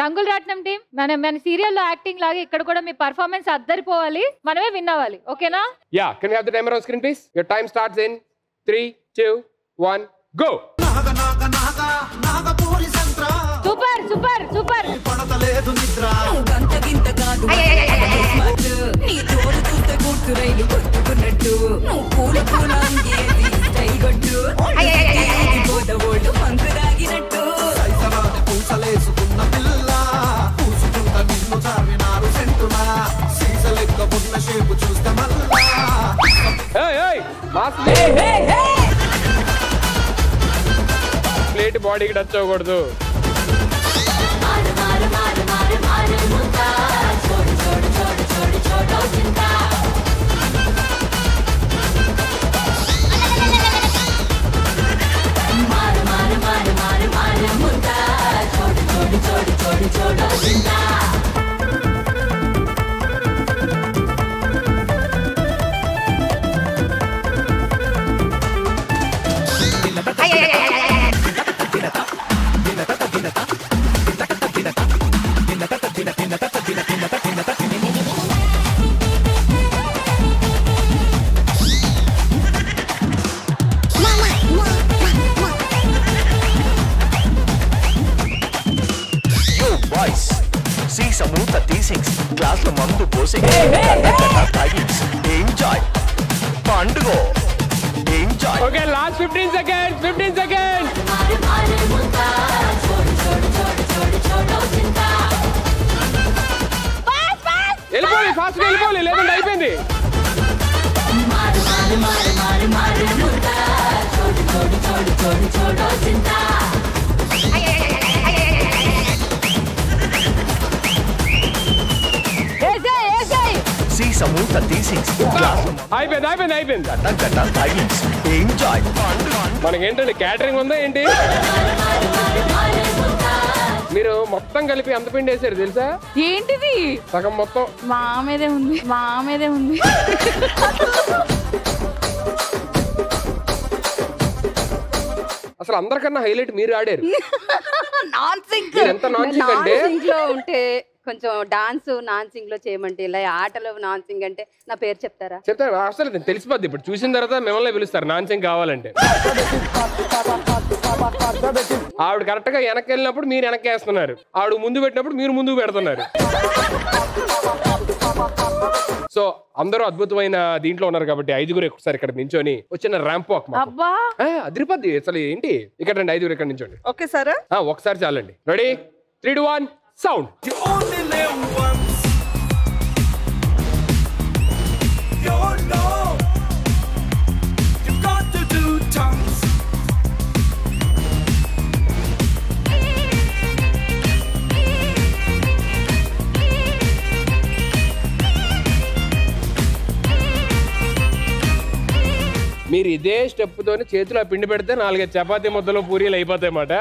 రంగుల రాట్నం టీం, మన సీరియల్లో యాక్టింగ్ లాగా ఇక్కడ కూడా మీ పర్ఫార్మెన్స్ అద్దరిపోవాలి, మనమే విన్ అవ్వాలి. ఓకేనా? Yeah, can we have the timer on screen please? Your time starts in 3, 2, 1 go. Super super. పడతలేదు నిద్ర గంట గింత కాదు నీ తోడు చూస్తే గుర్తు రైలు కొట్టుకున్నట్టు నువ్వు పూల పూల అంగేది స్టైల్ కొట్టు గోదవోళ్ళు మందు రాగినట్టు పూసలేసుకున్న పిల్ల పూసుకుంట నిన్ను చావినారు సెంటునా సీసలెక్క ఉన్న షేపు చూస్తే మళ్ళా ప్లేట్ బాడీకి టచ్ అవ్వకూడదు. గ్లాస్ లో మందు పోసి ఎంజాయ్ పండుగ enjoy. Okay last 15 seconds 15 seconds. వెళ్ళిపోయి ఫాస్ట్ గా వెళ్ళిపోవాలి లేదంటే అయిపోయింది. అయిపోయింది అయిపోయింది అయిపోయింది. ఎంజాయ్. మనకేంటండి క్యాటరింగ్ ఉందా ఏంటి? మీరు మొత్తం కలిపి ఎంత పిండి వేసారు తెలుసా? ఏంటిది? సగం మొత్తం మా మీదే ఉంది మా మీదే ఉంది. అసలు అందరికన్నా హైలైట్ మీరు ఆడారు. నాన్ సింక్ ఎంత నాన్ సింక్ అంటే లో ఉంటే కొంచెం డాన్స్ నాన్ సింగ్ లో చేయమంటే ఇలా ఆటలో నాన్ సింగ్ అంటే నా పేరు చెప్తారా? చెప్తారు అసలు తెలిసిపోద్ది. ఇప్పుడు చూసిన తర్వాత మిమ్మల్ని పిలుస్తారు నాన్ సింగ్ కావాలంటే. ఆవిడ కరెక్ట్ గా వెనక్కి వెళ్ళినప్పుడు మీరు వెనక్కి వేస్తున్నారు, ఆవిడ ముందు పెట్టినప్పుడు మీరు ముందుకు పెడుతున్నారు. సో అందరూ అద్భుతమైన దీంట్లో ఉన్నారు కాబట్టి ఐదుగురు ఒకసారి ఇక్కడ నించొని వచ్చిన ర్యాంప్ వాక్ అదిరిపోద్ది. అసలు ఏంటి ఇక్కడ రండి, ఐదుగురు ఇక్కడ నించోండి. ఓకే సార్ ఒకసారి చాలండి. Ready 3, 2, 1 sound. మీరు ఇదే స్టెప్ తోని చేతిలో పిండి పెడితే 4 చపాతీ ముద్దలు పూరీలు అయిపోతాయి అన్నమాట.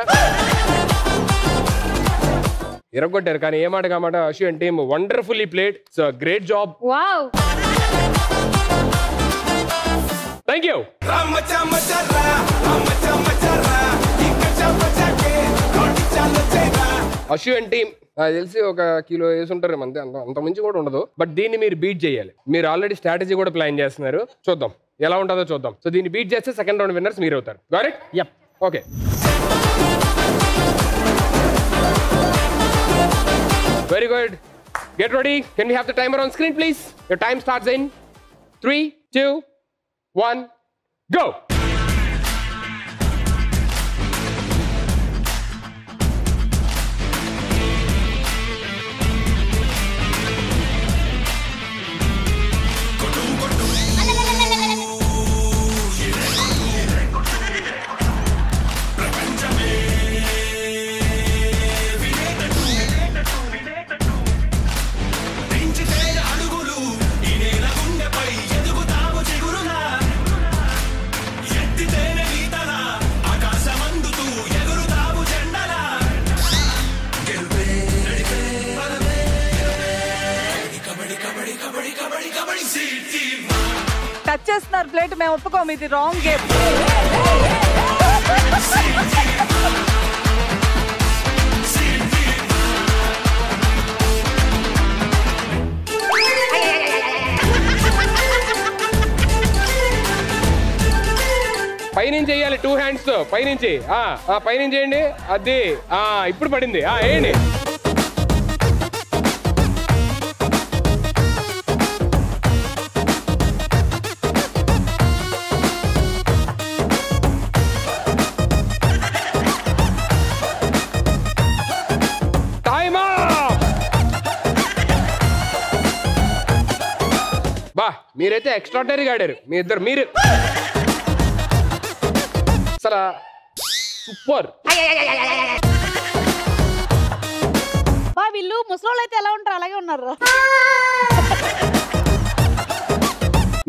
ఇరగొట్టారు కానీ ఏ మాట కామాట Ashu and team wonderfully played. So great job. Wow thank you. Ashu and team నాకు తెలిసి 1 కిలో వేసి ఉంటారు అంతే, అంత మించి కూడా ఉండదు. బట్ దీన్ని మీరు బీట్ చేయాలి. మీరు ఆల్రెడీ స్ట్రాటజీ కూడా ప్లాన్ చేస్తున్నారు. చూద్దాం ఎలా ఉంటుందో చూద్దాం. సో దీన్ని బీట్ చేస్తే సెకండ్ రౌండ్ విన్నర్స్ మీరు అవుతారు. Got it? Yup. Okay very good. Get ready. Can we have the timer on screen please? Your time starts in 3, 2, 1 go. Touch చేస్తున్నారు ప్లేట్, మేము ఒప్పుకోము, ఇది రాంగ్ గేమ్. పైనుంచి చేయాలి 2 hands తో పైనుంచి పైనుంచి చేయండి అది ఇప్పుడు పడింది వేయండి మీరైతే ఎక్స్ట్రాడనరీగా ఆడారు మీ ఇద్దరు మీరు అసలు సూపర్ వీళ్ళు ముసలోళ్ళు అయితే ఎలా ఉంటారు అలాగే ఉన్నారు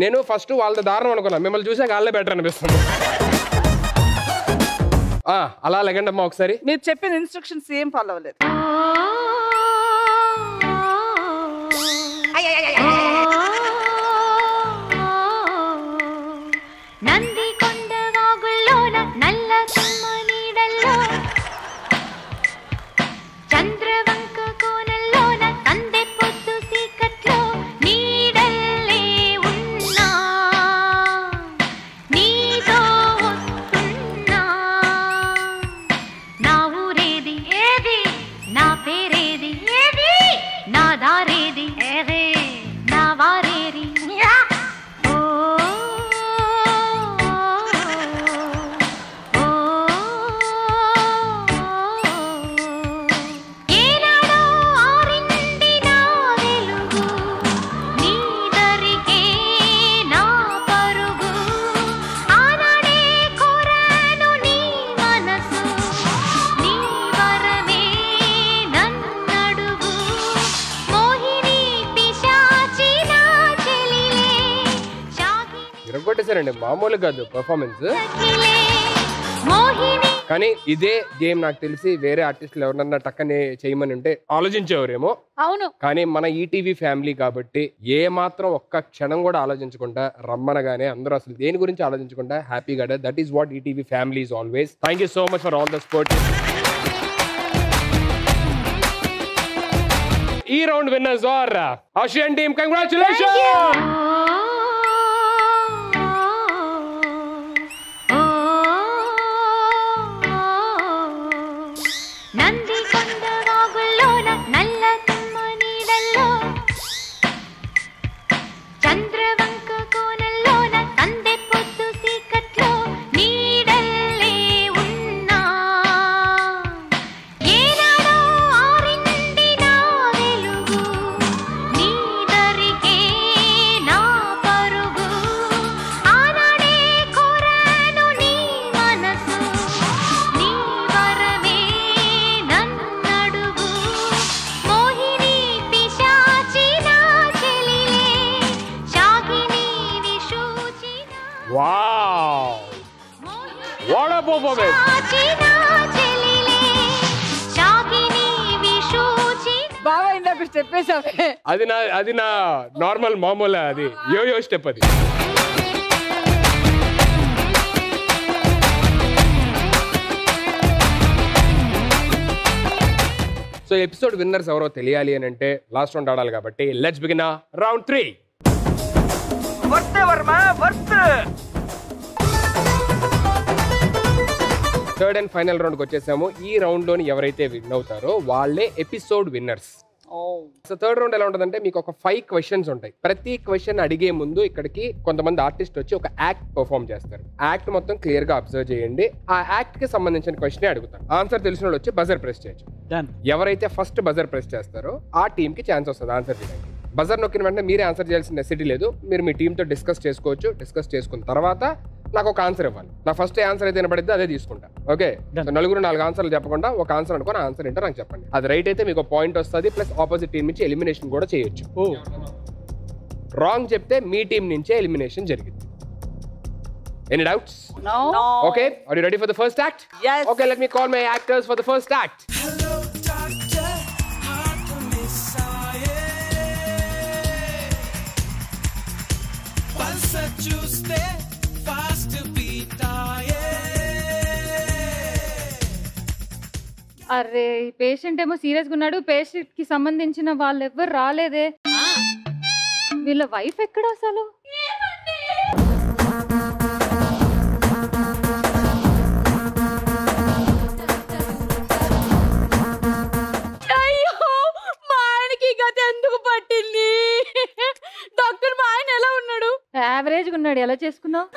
నేను ఫస్ట్ వాళ్ళ దారుణం అనుకున్నా మిమ్మల్ని చూసాక వాళ్ళే బెటర్ అనిపిస్తుంది అలా లెగండి అమ్మా ఒకసారి మీరు చెప్పిన ఇన్స్ట్రక్షన్స్ ఏం ఫాలో అవ్వలేదు నంది కొండ వాగుల్లోన నల్ల సమ్మ నీడల్లో చంద్రవంక కోనల్లోన సందె పొద్దు సీకట్లో నీడల్లే ఉన్నా నీతో వస్తున్నా నా ఊరేది ఏది నా పేరేది ఏది నా దారేది ఏది నా వారేది కొట్టేశారండి మామూలు కాదు పర్ఫార్మెన్స్ కానీ ఇదే గేమ్ నాకు తెలిసి వేరే ఆర్టిస్టులు ఎవరన్నా టక్కనే చేయమని ఉంటే ఆలోచించేవారేమో అవును కానీ మన ఈటీవీ ఫ్యామిలీ కాబట్టి ఏ మాత్రం ఒక్క క్షణం కూడా ఆలోచించకుండా రమ్మనగానే అందరూ అసలు దేని గురించి ఆలోచించకుండా హ్యాపీగా that is what ETV family is always thank you so much for all the support ఈ round winners are Asian team congratulations నంది కొండ వాగుల్లోన నల్ల సమ్మ నీడల్లో చంద్రవంక కోనల్లోన సందె పొద్దు సీకట్లో నీడల్లే ఉన్నా ఏనాడో ఆరింది నా వెలుగు నీదరికే నా పరుగు ఆనాడే కోరాను నీ మనసు నీ వరమే నన్నడుగు మోహిని పిశాచి నా చెలిలే శాకిని విశూచి వావ్ వాట్ అ పర్ఫార్మెన్స్ నా చెలిలే శాకిని విశూచి బాగా ఇందాక స్టెప్ వేసావే అది నా నార్మల్ మామూలు అది యో స్టెప్ అది సో ఎపిసోడ్ విన్నర్స్ ఎవరో తెలియాలి అని అంటే లాస్ట్ రౌండ్ ఆడాలి కాబట్టి let's begin round 3 third and final round కి వచ్చేసాము ఈ రౌండ్ లోని ఎవరైతే విన్ అవుతారో వాళ్ళే episode winners so third round ఎలా ఉంటుందంటే మీకు ఒక 5 క్వశ్చన్స్ ఉంటాయి ప్రతి క్వశ్చన్ అడిగే ముందు ఇక్కడికి కొంతమంది ఆర్టిస్ట్ వచ్చి ఒక యాక్ట్ పర్ఫామ్ చేస్తారు యాక్ట్ మొత్తం క్లియర్ గా అబ్జర్వ్ చేయండి ఆ యాక్ట్ కి సంబంధించిన క్వశ్చన్ అడుగుతారు ఆన్సర్ తెలిసిన వాళ్ళు వచ్చి బజర్ ప్రెస్ చేయొచ్చు ఎవరైతే ఫస్ట్ బజర్ ప్రెస్ చేస్తారో ఆ టీమ్ కి ఛాన్స్ వస్తుంది ఆన్సర్ చేయడానికి బజర్ నొక్కిన వెంటనే మీరే ఆన్సర్ చేయాల్సిన నెసిటీ లేదు మీరు మీ టీంతో డిస్కస్ చేసుకోవచ్చు డిస్కస్ చేసుకున్న తర్వాత నాకు ఒక ఆన్సర్ ఇవ్వాలి నా ఫస్ట్ ఆన్సర్ అయితే వినపడితే అదే తీసుకుంటా ఓకే నలుగురు 4 ఆన్సర్లు చెప్పకుండా ఒక ఆన్సర్ అనుకో ఆన్సర్ ఏంటో నాకు చెప్పండి అది రైట్ అయితే మీకు పాయింట్ వస్తుంది ప్లస్ ఆపోజిట్ టీం నుంచి ఎలిమినేషన్ కూడా చేయొచ్చు రాంగ్ చెప్తే మీ టీం నుంచే ఎలిమినేషన్ జరిగింది any doubts okay are you ready for the first act okay let me call my actors for the first act చూస్తే ఫాస్ట్ బీట్ అరే పేషెంట్ ఏమో సీరియస్ గా ఉన్నాడు పేషెంట్ కి సంబంధించిన వాళ్ళు ఎవ్వరు రాలేదే వీళ్ళ వైఫ్ ఎక్కడ అసలు యావరేజ్ గా ఉన్నాడు, ఎలా చేసుకున్నావు?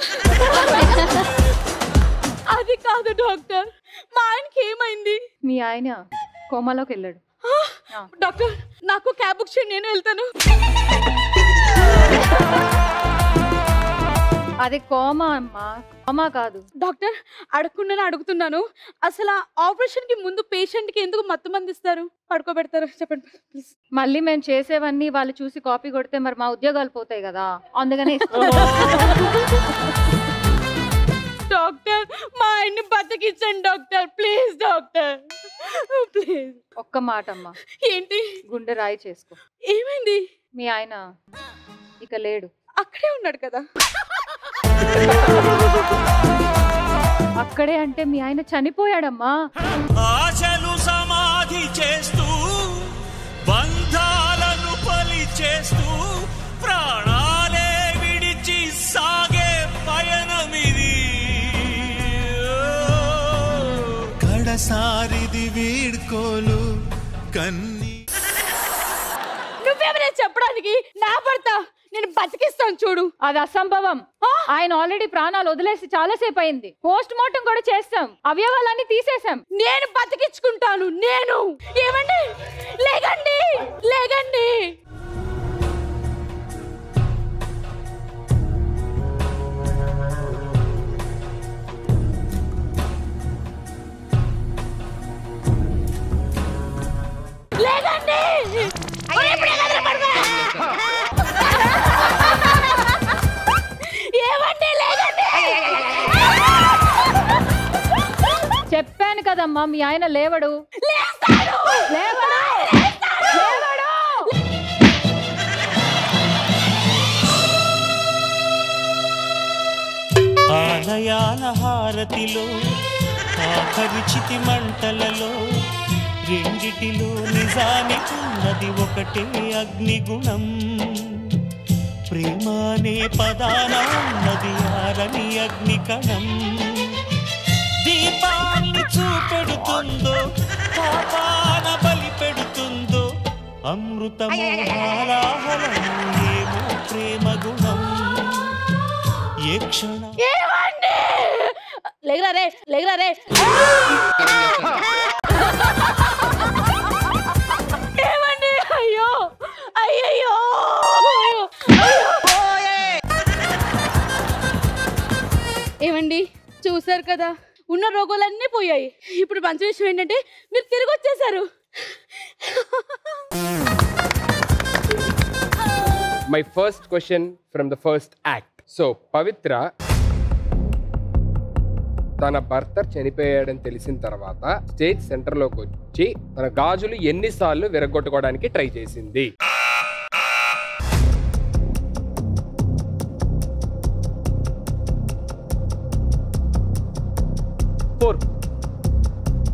అది కాదు డాక్టర్, మా ఆయనకి ఏమైంది? మీ ఆయన కోమాలోకి వెళ్ళాడు. డాక్టర్ నాకు క్యాబ్ బుక్ చేయండి, నేను వెళ్తాను. అది కోమా అమ్మా, కోమా కాదు. డాక్టర్ అడగకుండానే అడుగుతున్నాను, అసలు ఆపరేషన్ కి ముందు పేషెంట్ కి ఎందుకు మత్తు మంది ఇస్తారు, పడుకోబెడతారు? చెప్పండి ప్లీజ్. మళ్ళీ మేము చేసేవన్నీ వాళ్ళు చూసి కాపీ కొడితే మరి మా ఉద్యోగాలు పోతాయి కదా, అందుకనే డాక్టర్ మా ఆయన్ని బతికించండి డాక్టర్, ప్లీజ్ డాక్టర్ ప్లీజ్. ఒక్క మాట అమ్మా. ఏంటి? గుండె రాయి చేసుకో. ఏమైంది? మీ ఆయన ఇక లేడు. అక్కడే ఉన్నాడు కదా. అక్కడే అంటే మీ ఆయన చనిపోయాడమ్మా. ఆశలు సమాధి చేస్తూ బంధాలను పలి చేస్తూ ప్రాణాలే విడిచి సాగే పయనమిది. కడసారిది వీడ్కోలు కన్ని. నువ్వేమైనా చెప్పడానికి? నా భర్త నేను బతికిస్తాను చూడు. అది అసంభవం. ఆయన ఆల్రెడీ ప్రాణాలు వదిలేసి చాలాసేపు అయింది. పోస్ట్ మార్టం కూడా చేస్తాం, అవయవాలన్నీ తీసేసాం. నేను బతికించుకుంటాను. నేను ఏమండి? లేగండి లేగండి. లేగండి. చెప్పాను కదమ్మా, మీ ఆయన లేవడు. ఆలయాల హారతిలో ఆఖరి చితి మంటలలో రెండిటిలో నిజానికున్నది ఒకటే అగ్నిగుణం. ప్రేమానే పదాన ఉన్నది ఆరని అగ్నికణం. దీపాన్ని చూపెడుతుందో పాపాన బలి పెడుతుందో అమృతము హాలాహలము ఏమో ప్రేమ గుణం. ఏ క్షణం లేగరా రే, లేగరా రే. ఏమండి? అయ్యో అయ్యయ్యో. ఏమండి చూసారు కదా, ఉన్న రోగాలన్నీ పోయాయి. ఇప్పుడు మంచి విషయం ఏంటంటే మీరు తిరిగి వచ్చేసారు. My first question from the first act. So Pavitra తన భర్త చనిపోయాడని తెలిసిన తర్వాత స్టేజ్ సెంటర్ లోకి వచ్చి తన గాజులు ఎన్నిసార్లు విరగొట్టుకోవడానికి ట్రై చేసింది?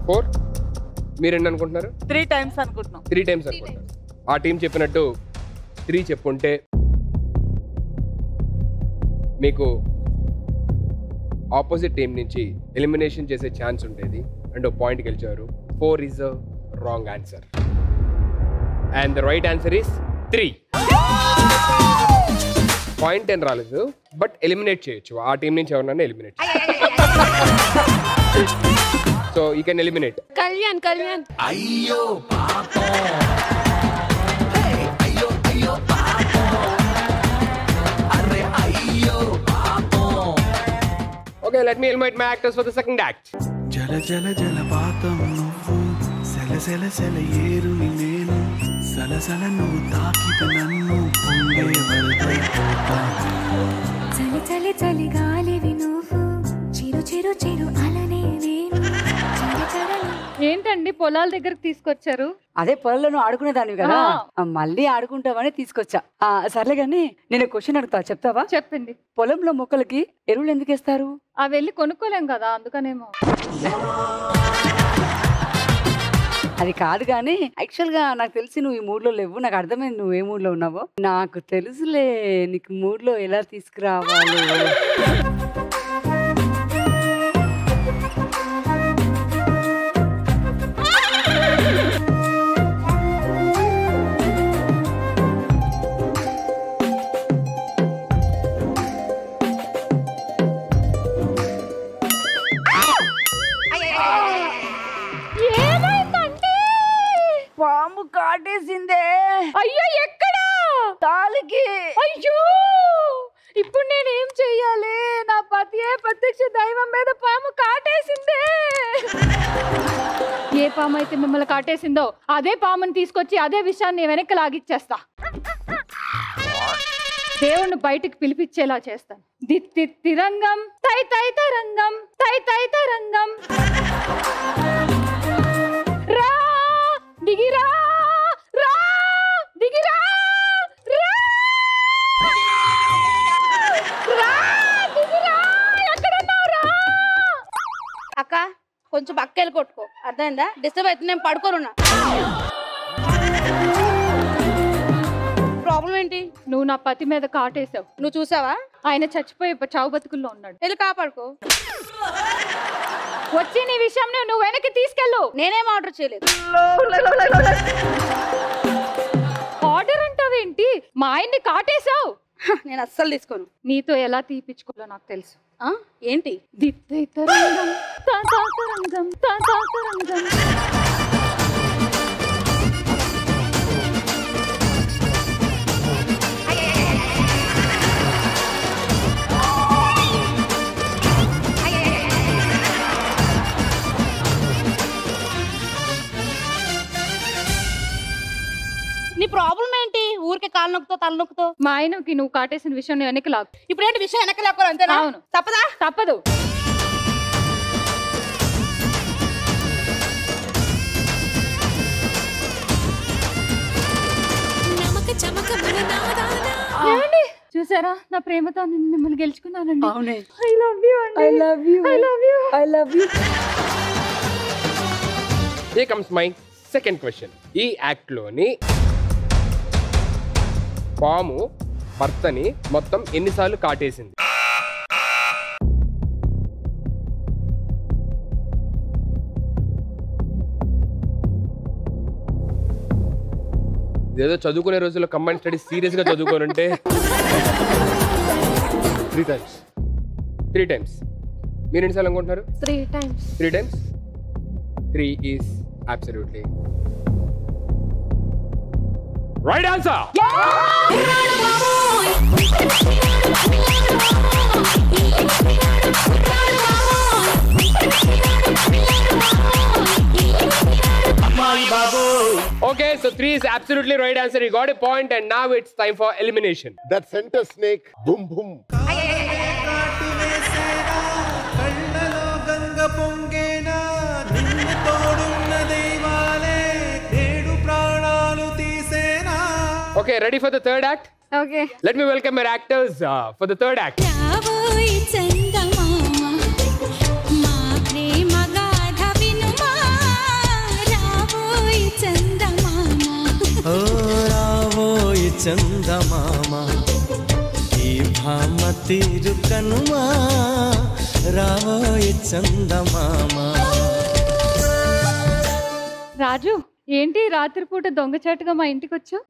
ఫోర్. మీరు ఎన్ని అనుకుంటున్నారు? 3 times అనుకుంటున్నాం. 3 times అనుకుంటున్నారు. ఆ టీం చెప్పినట్టు 3 చెప్పుంటే మీకు ఆపోజిట్ టీం నుంచి ఎలిమినేషన్ చేసే ఛాన్స్ ఉండేది అండ్ పాయింట్ గెలిచారు. 4 is a wrong answer and the right answer is 3. Point ఏం రాలేదు, బట్ ఎలిమినేట్ చేయొచ్చు. ఆ టీం నుంచి ఎవరినైనా eliminate so you can eliminate. Kalyan Kalyan. అయ్యో పాపం, అయ్యో అయ్యో పాపం, అరే అయ్యో పాపం. Okay, let me eliminate my actors for the second act. జల జల జలపాతం నువ్వు, సెల సెల సెల ఏరుని నేను, సలసల నువ్వు తాకిత నన్ను పొంగే వరదైపోతాను. చలి చలి చలి గాలివి నువ్వు, చిరు చిరు చిరు అలనే నేను. ఏంటండి పొలాల దగ్గరకు తీసుకొచ్చారు? అదే పొలంలో ఆడుకునేదాన్ని కదా, మళ్ళీ ఆడుకుంటామని తీసుకొచ్చా. సర్లే గాని నేను క్వశ్చన్ అడుగుతా, చెప్తావా? చెప్పండి. పొలంలో మొక్కలకి ఎరువులు ఎందుకు వేస్తారు? అవి వెళ్ళి కొనుక్కోలేం కదా, అందుకనేమో. అది కాదు కానీ యాక్చువల్ గా నాకు తెలిసి నువ్వు ఈ మూడ్ లో లేవు. నాకు అర్థమైంది నువ్వు ఏ మూడ్ లో ఉన్నావో. నాకు తెలుసులే నీకు మూడ్ లో ఎలా తీసుకురావాలి. ప్రత్యక్ష దైవం మీద పాము కాటేసిందే. ఏ పాము అయితే మిమ్మల్ని కాటేసిందో అదే పాముని తీసుకొచ్చి అదే విషయాన్ని వెనక్కి లాగిచ్చేస్తా. దేవుణ్ణి బయటికి పిలిపించేలా చేస్తాను. దిత్తి తిరంగం తై తై తరంగం తై తై తరంగం రా దిగిరా రా దిగిరా రా రా దిగిరా ఎక్కడున్నావు రా. అక్క కొంచెం పక్కెళ్ళి కొట్టుకో, అర్థమైందా? డిస్టర్బ్ అయితే నేను పడుకోనున్నా. ప్రాబ్లం ఏంటి? నువ్వు నా పతి మీద కాటేసావు. నువ్వు చూసావా? ఆయన చచ్చిపోయి చావు బతుకుల్లో ఉన్నాడు. వెళ్ళి కాపాడుకో. వచ్చి నీ విషయం నువ్వు వెనక్కి తీసుకెళ్ళు. నేనేం ఆర్డర్ చేయలేదు. ఆర్డర్ అంటావేంటి? మా ఆయన్ని కాటేసావు. నేను అస్సలు తీసుకోను. నీతో ఎలా తీపిచ్చుకోవాలో నాకు తెలుసు. ఏంటి? దిత్తరంగం తాతాతరంగం తాతాతరంగం. నీ ప్రాబ్లం ఏంటి? ఊరికే కాలు నొక్కుతో తల నొక్కుతో. మా ఆయనకి నువ్వు కాటేసిన విషయం వెనక్కి లాగు. ఇప్పుడు ఏంటి విషయం వెనక్కి లాక్కోవాలి అంతేనా? అవును. తప్పదా? తప్పదు. చూసారా నా ప్రేమతో మిమ్మల్ని గెలుచుకున్నానండి. ఐ లవ్ యూ అండి. I love you. I love you. I love you. Here comes my second question. ఈ యాక్ట్ లోని పాము భర్తని మొత్తం ఎన్నిసార్లు కాటేసింది? ఏదో చదువుకునే రోజుల్లో కంబైన్ స్టడీ సీరియస్ గా చదువుకోనంటే 3 times. 3 times. మీరు ఎన్నిసార్లు అనుకుంటున్నారు? 3 times. 3 times? 3 is absolutely right answer. Okay, so 3 is absolutely right answer. You got a point, and now it's time for elimination. That center snake, boom boom. Okay, ready for the third act? Okay. Let me welcome our actors for the third act. ఓ రావోయ్ చందమామ ఈ భామ తీరు కనుమా రావోయ్ చందమామ. రాజు ఏంటి రాత్రిపూట దొంగచాటుగా మా ఇంటికి వచ్చావు?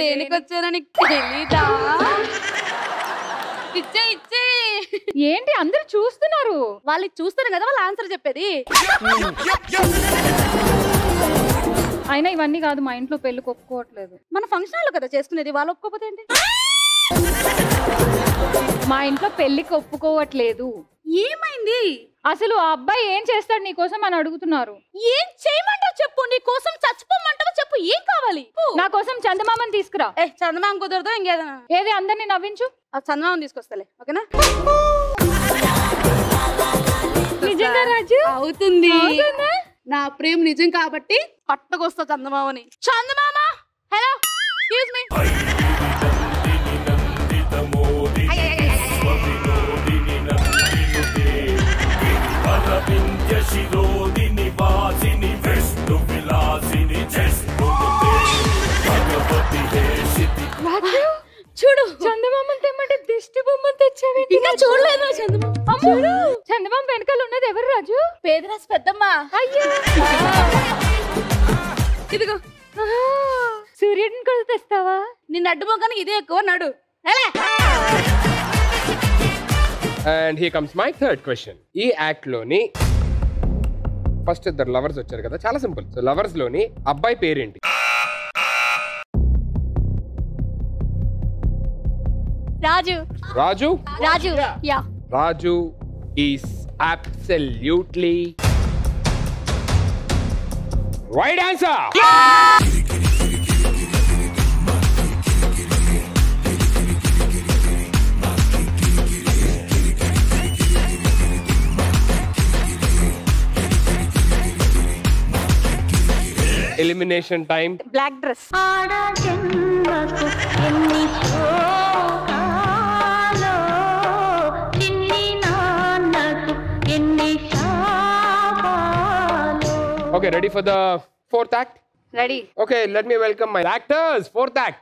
దేనికి వచ్చానో నీకు తెలీదా? ఇచ్చే ఏంటి అందరు చూస్తున్నారు? వాళ్ళకి చూస్తారు కదా వాళ్ళు ఆన్సర్ చెప్పేది. అయినా ఇవన్నీ కాదు, మా ఇంట్లో పెళ్లికి ఒప్పుకోవట్లేదు. మన ఫంక్షన్ హాల్లో కదా చేసుకునేది, వాళ్ళు ఒప్పుకోకపోతే ఏంటి? మా ఇంట్లో పెళ్లికి ఒప్పుకోవట్లేదు. ఏమైంది? అసలు ఆ అబ్బాయి ఏం చేస్తాడు నీ కోసం అని అడుగుతున్నారు. ఏం చేయమంటావు చెప్పు. నీ కోసం చచ్చిపోమంటావా చెప్పు. ఏం కావాలి? నా కోసం చందమామని తీసుకురా. చందమామ కుదరదు ఇంకేదైనా. ఏది అందరినీ నవ్వించు. ఆ చందమామని తీసుకొస్తాలే, ఓకేనా? నిజంగా రాజు అవుతుంది. నా ప్రేమ నిజం కాబట్టి పట్టకొస్తా చందమామని. చందమామ హలో, ఎక్స్క్యూజ్ మీ. చూడు చందమామని తెమ్మంటే దిష్టి బొమ్మని తెచ్చావి. ఇంకా చూడలేదు చందమామ. చందమామ వెనకాల ఉన్నది ఎవరు రాజు? పేదరాశి పెద్దమ్మ. అయ్యో ఇదిగో సూర్యుడిని కూడా తెస్తావా? నిన్ను అడ్డుమోగానే ఇదే ఎక్కువ నడు. And here comes my third question. ఈ యాక్ట్ లోని ఫస్ట్ ఇద్దరు లవర్స్ వచ్చారు కదా, చాలా సింపుల్. సో లవర్స్ లోని అబ్బాయి పేరేంటి? Raju. Raju? Raju. Yeah. Raju is absolutely right answer. Elimination time. Black dress. Okay, ready for the fourth act? Ready. Okay, let me welcome my actors. Fourth act.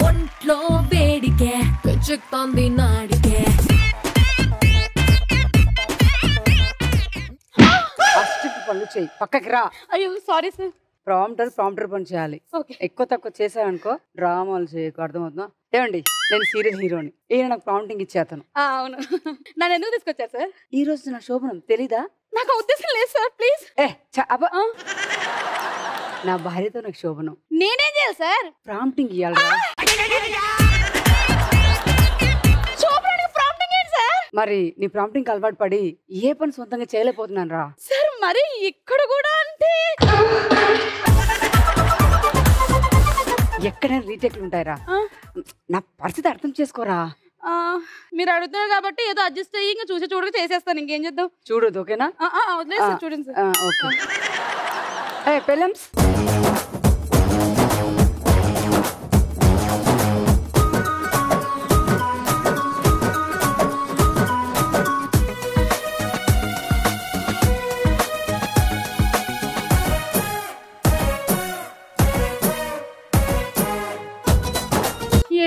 ఒంట్లో వేడికే పెచ్చుకుంది నాడికే ఫస్ట్ పనులు చెయ్యి, పక్కకి రా. అయ్యో సారీ సార్. ప్రాంప్టర్ పని చేయాలి. ఎక్కువ తక్కువ చేసావనుకో డ్రామాలు చేయకు, అర్థమవుతుందా? ఏమండి, నేను సీరియల్ హీరోని, ఈయన నాకు ప్రాంప్టింగ్ ఇచ్చేతను. అవును. నన్ను ఎందుకు తీసుకొచ్చారు సార్? ఈ రోజు నా శోభనం తెలీదా? నాకు ఉద్దేశం లేదు సార్, ప్లీజ్. నా భార్యతో నాకు శోభనం. నేనేం చేయాలి సార్? ప్రాంప్టింగ్ ఇవ్వాలరా. మరి నీ ప్రాంప్టింగ్ అలవాటు పడి ఏ పని సొంతంగా చేయలేకపోతున్నాను రా. సార్ మరి ఇక్కడ కూడా అంటే ఎక్కడైనా రీటేక్లు ఉంటాయిరా. నా పరిస్థితి అర్థం చేసుకోరా. మీరు అడుగుతున్నారు కాబట్టి ఏదో అడ్జస్ట్ అయ్యి ఇంకా చూసి చూడక చేసేస్తాను. ఇంకేం చేద్దాం? చూడదు, ఓకేనా? వదిలేదు సార్, చూడండి సార్. ఓకే. పెళ్ళమ్స్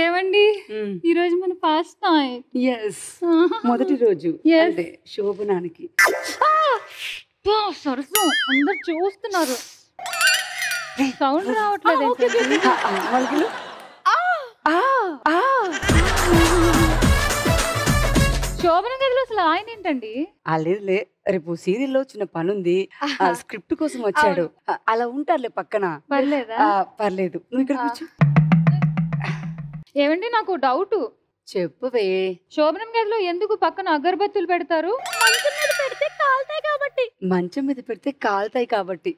ఏమండి, ఈ రోజు మన ఫస్ట్ నైట్. ఎస్, మొదటి రోజు అంటే శోభనానికి. సరసం అందరు చూస్తున్నారు, సౌండ్ రావట్లేదు. శోభన గదిలో అసలు ఆయన ఏంటండి? లేదులే, రేపు సీరియల్లో చిన్న పనుంది, స్క్రిప్ట్ కోసం వచ్చాడు. అలా ఉంటారులే పక్కన. పర్లేదా? పర్లేదు, నువ్వు ఇక్కడ కూర్చో. ఏమండి, నాకు డౌట్. చెప్పువే. శోభనం గదిలో ఎందుకు పక్కన అగరబత్తులు పెడతారు? మంచం మీద పెడితే కాలుతాయి కాబట్టి. మంచం మీద పెడితే కాలుతాయి కాబట్టి.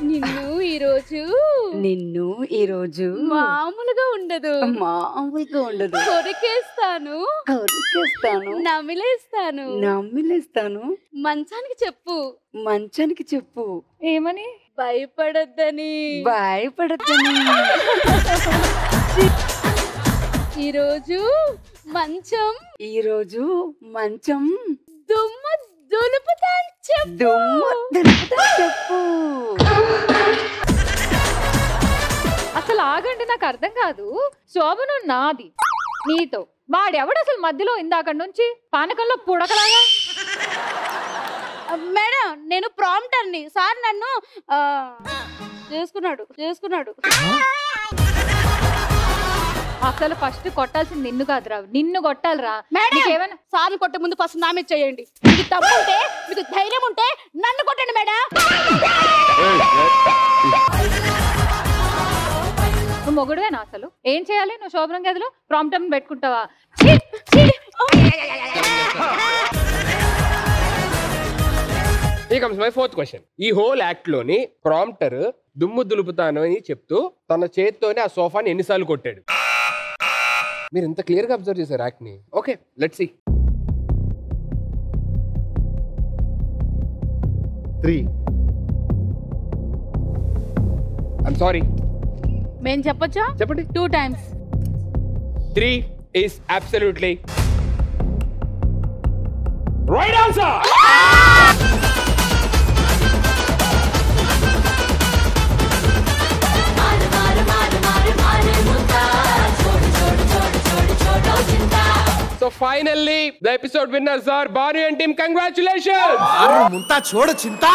నిన్ను ఈ రోజు మామూలుగా ఉండదు. కొరికేస్తాను, నమిలేస్తాను. మంచానికి చెప్పు. ఏమని? భయపడద్దని. ఈరోజు మంచం దుమ్ము దులుపుతాను చెప్పు. అసలు ఆగండి, నాకు అర్థం కాదు. శోభనం నాది, నీతో. వాడెవడు అసలు మధ్యలో ఇందాక నుంచి పానకంలో పుడకలాగా? మేడం, నేను ప్రాంప్టర్ని. సార్ నన్ను చేసుకున్నాడు. అసలు ఫస్ట్ కొట్టాల్సింది నిన్ను కాదురా, నిన్ను కొట్టాలిరా. మేడం, సార్ని కొట్టే ముందు ఫస్ట్ నా మీద చేయండి. మీకు తప్పుంటే, మీకు ధైర్యం ఉంటే నన్ను కొట్టండి మేడం. నువ్వు మొగుడువేనా అసలు? ఏం చేయాలి నువ్వు శోభనం గదిలో? ప్రాంప్టర్ పెట్టుకుంటావా? Here comes my fourth question. ఈ హోల్ యాక్ట్ లోని ప్రాంప్టర్ దుమ్ము దులుపుతాను అని చెప్తూ తన చేత్తోనే ఆ సోఫాని ఎన్నిసార్లు కొట్టాడు? మీరు ఇంత క్లియర్ గా అబ్జర్వ్ చేశారు యాక్ట్ ని. Okay, let's see. 3. I'm sorry. మేము చెప్పొచ్చా? చెప్పండి. 2 times. 3 is absolutely right answer. So finally, the episode winners are Banu and team. Congratulations! ముంతా చూడు చింతా.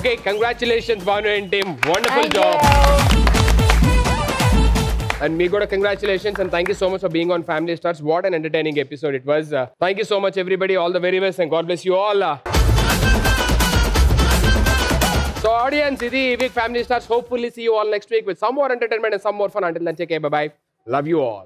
Okay, congratulations Bhanu and team, wonderful job. And me goda congratulations and thank you so much for being on Family Stars. What an entertaining episode it was. Thank you so much everybody. All the very best and God bless you all. So audience, idi ee week Family Stars. Hopefully see you all next week with some more entertainment and some more fun. Until then, take care. Bye-bye. Love you all.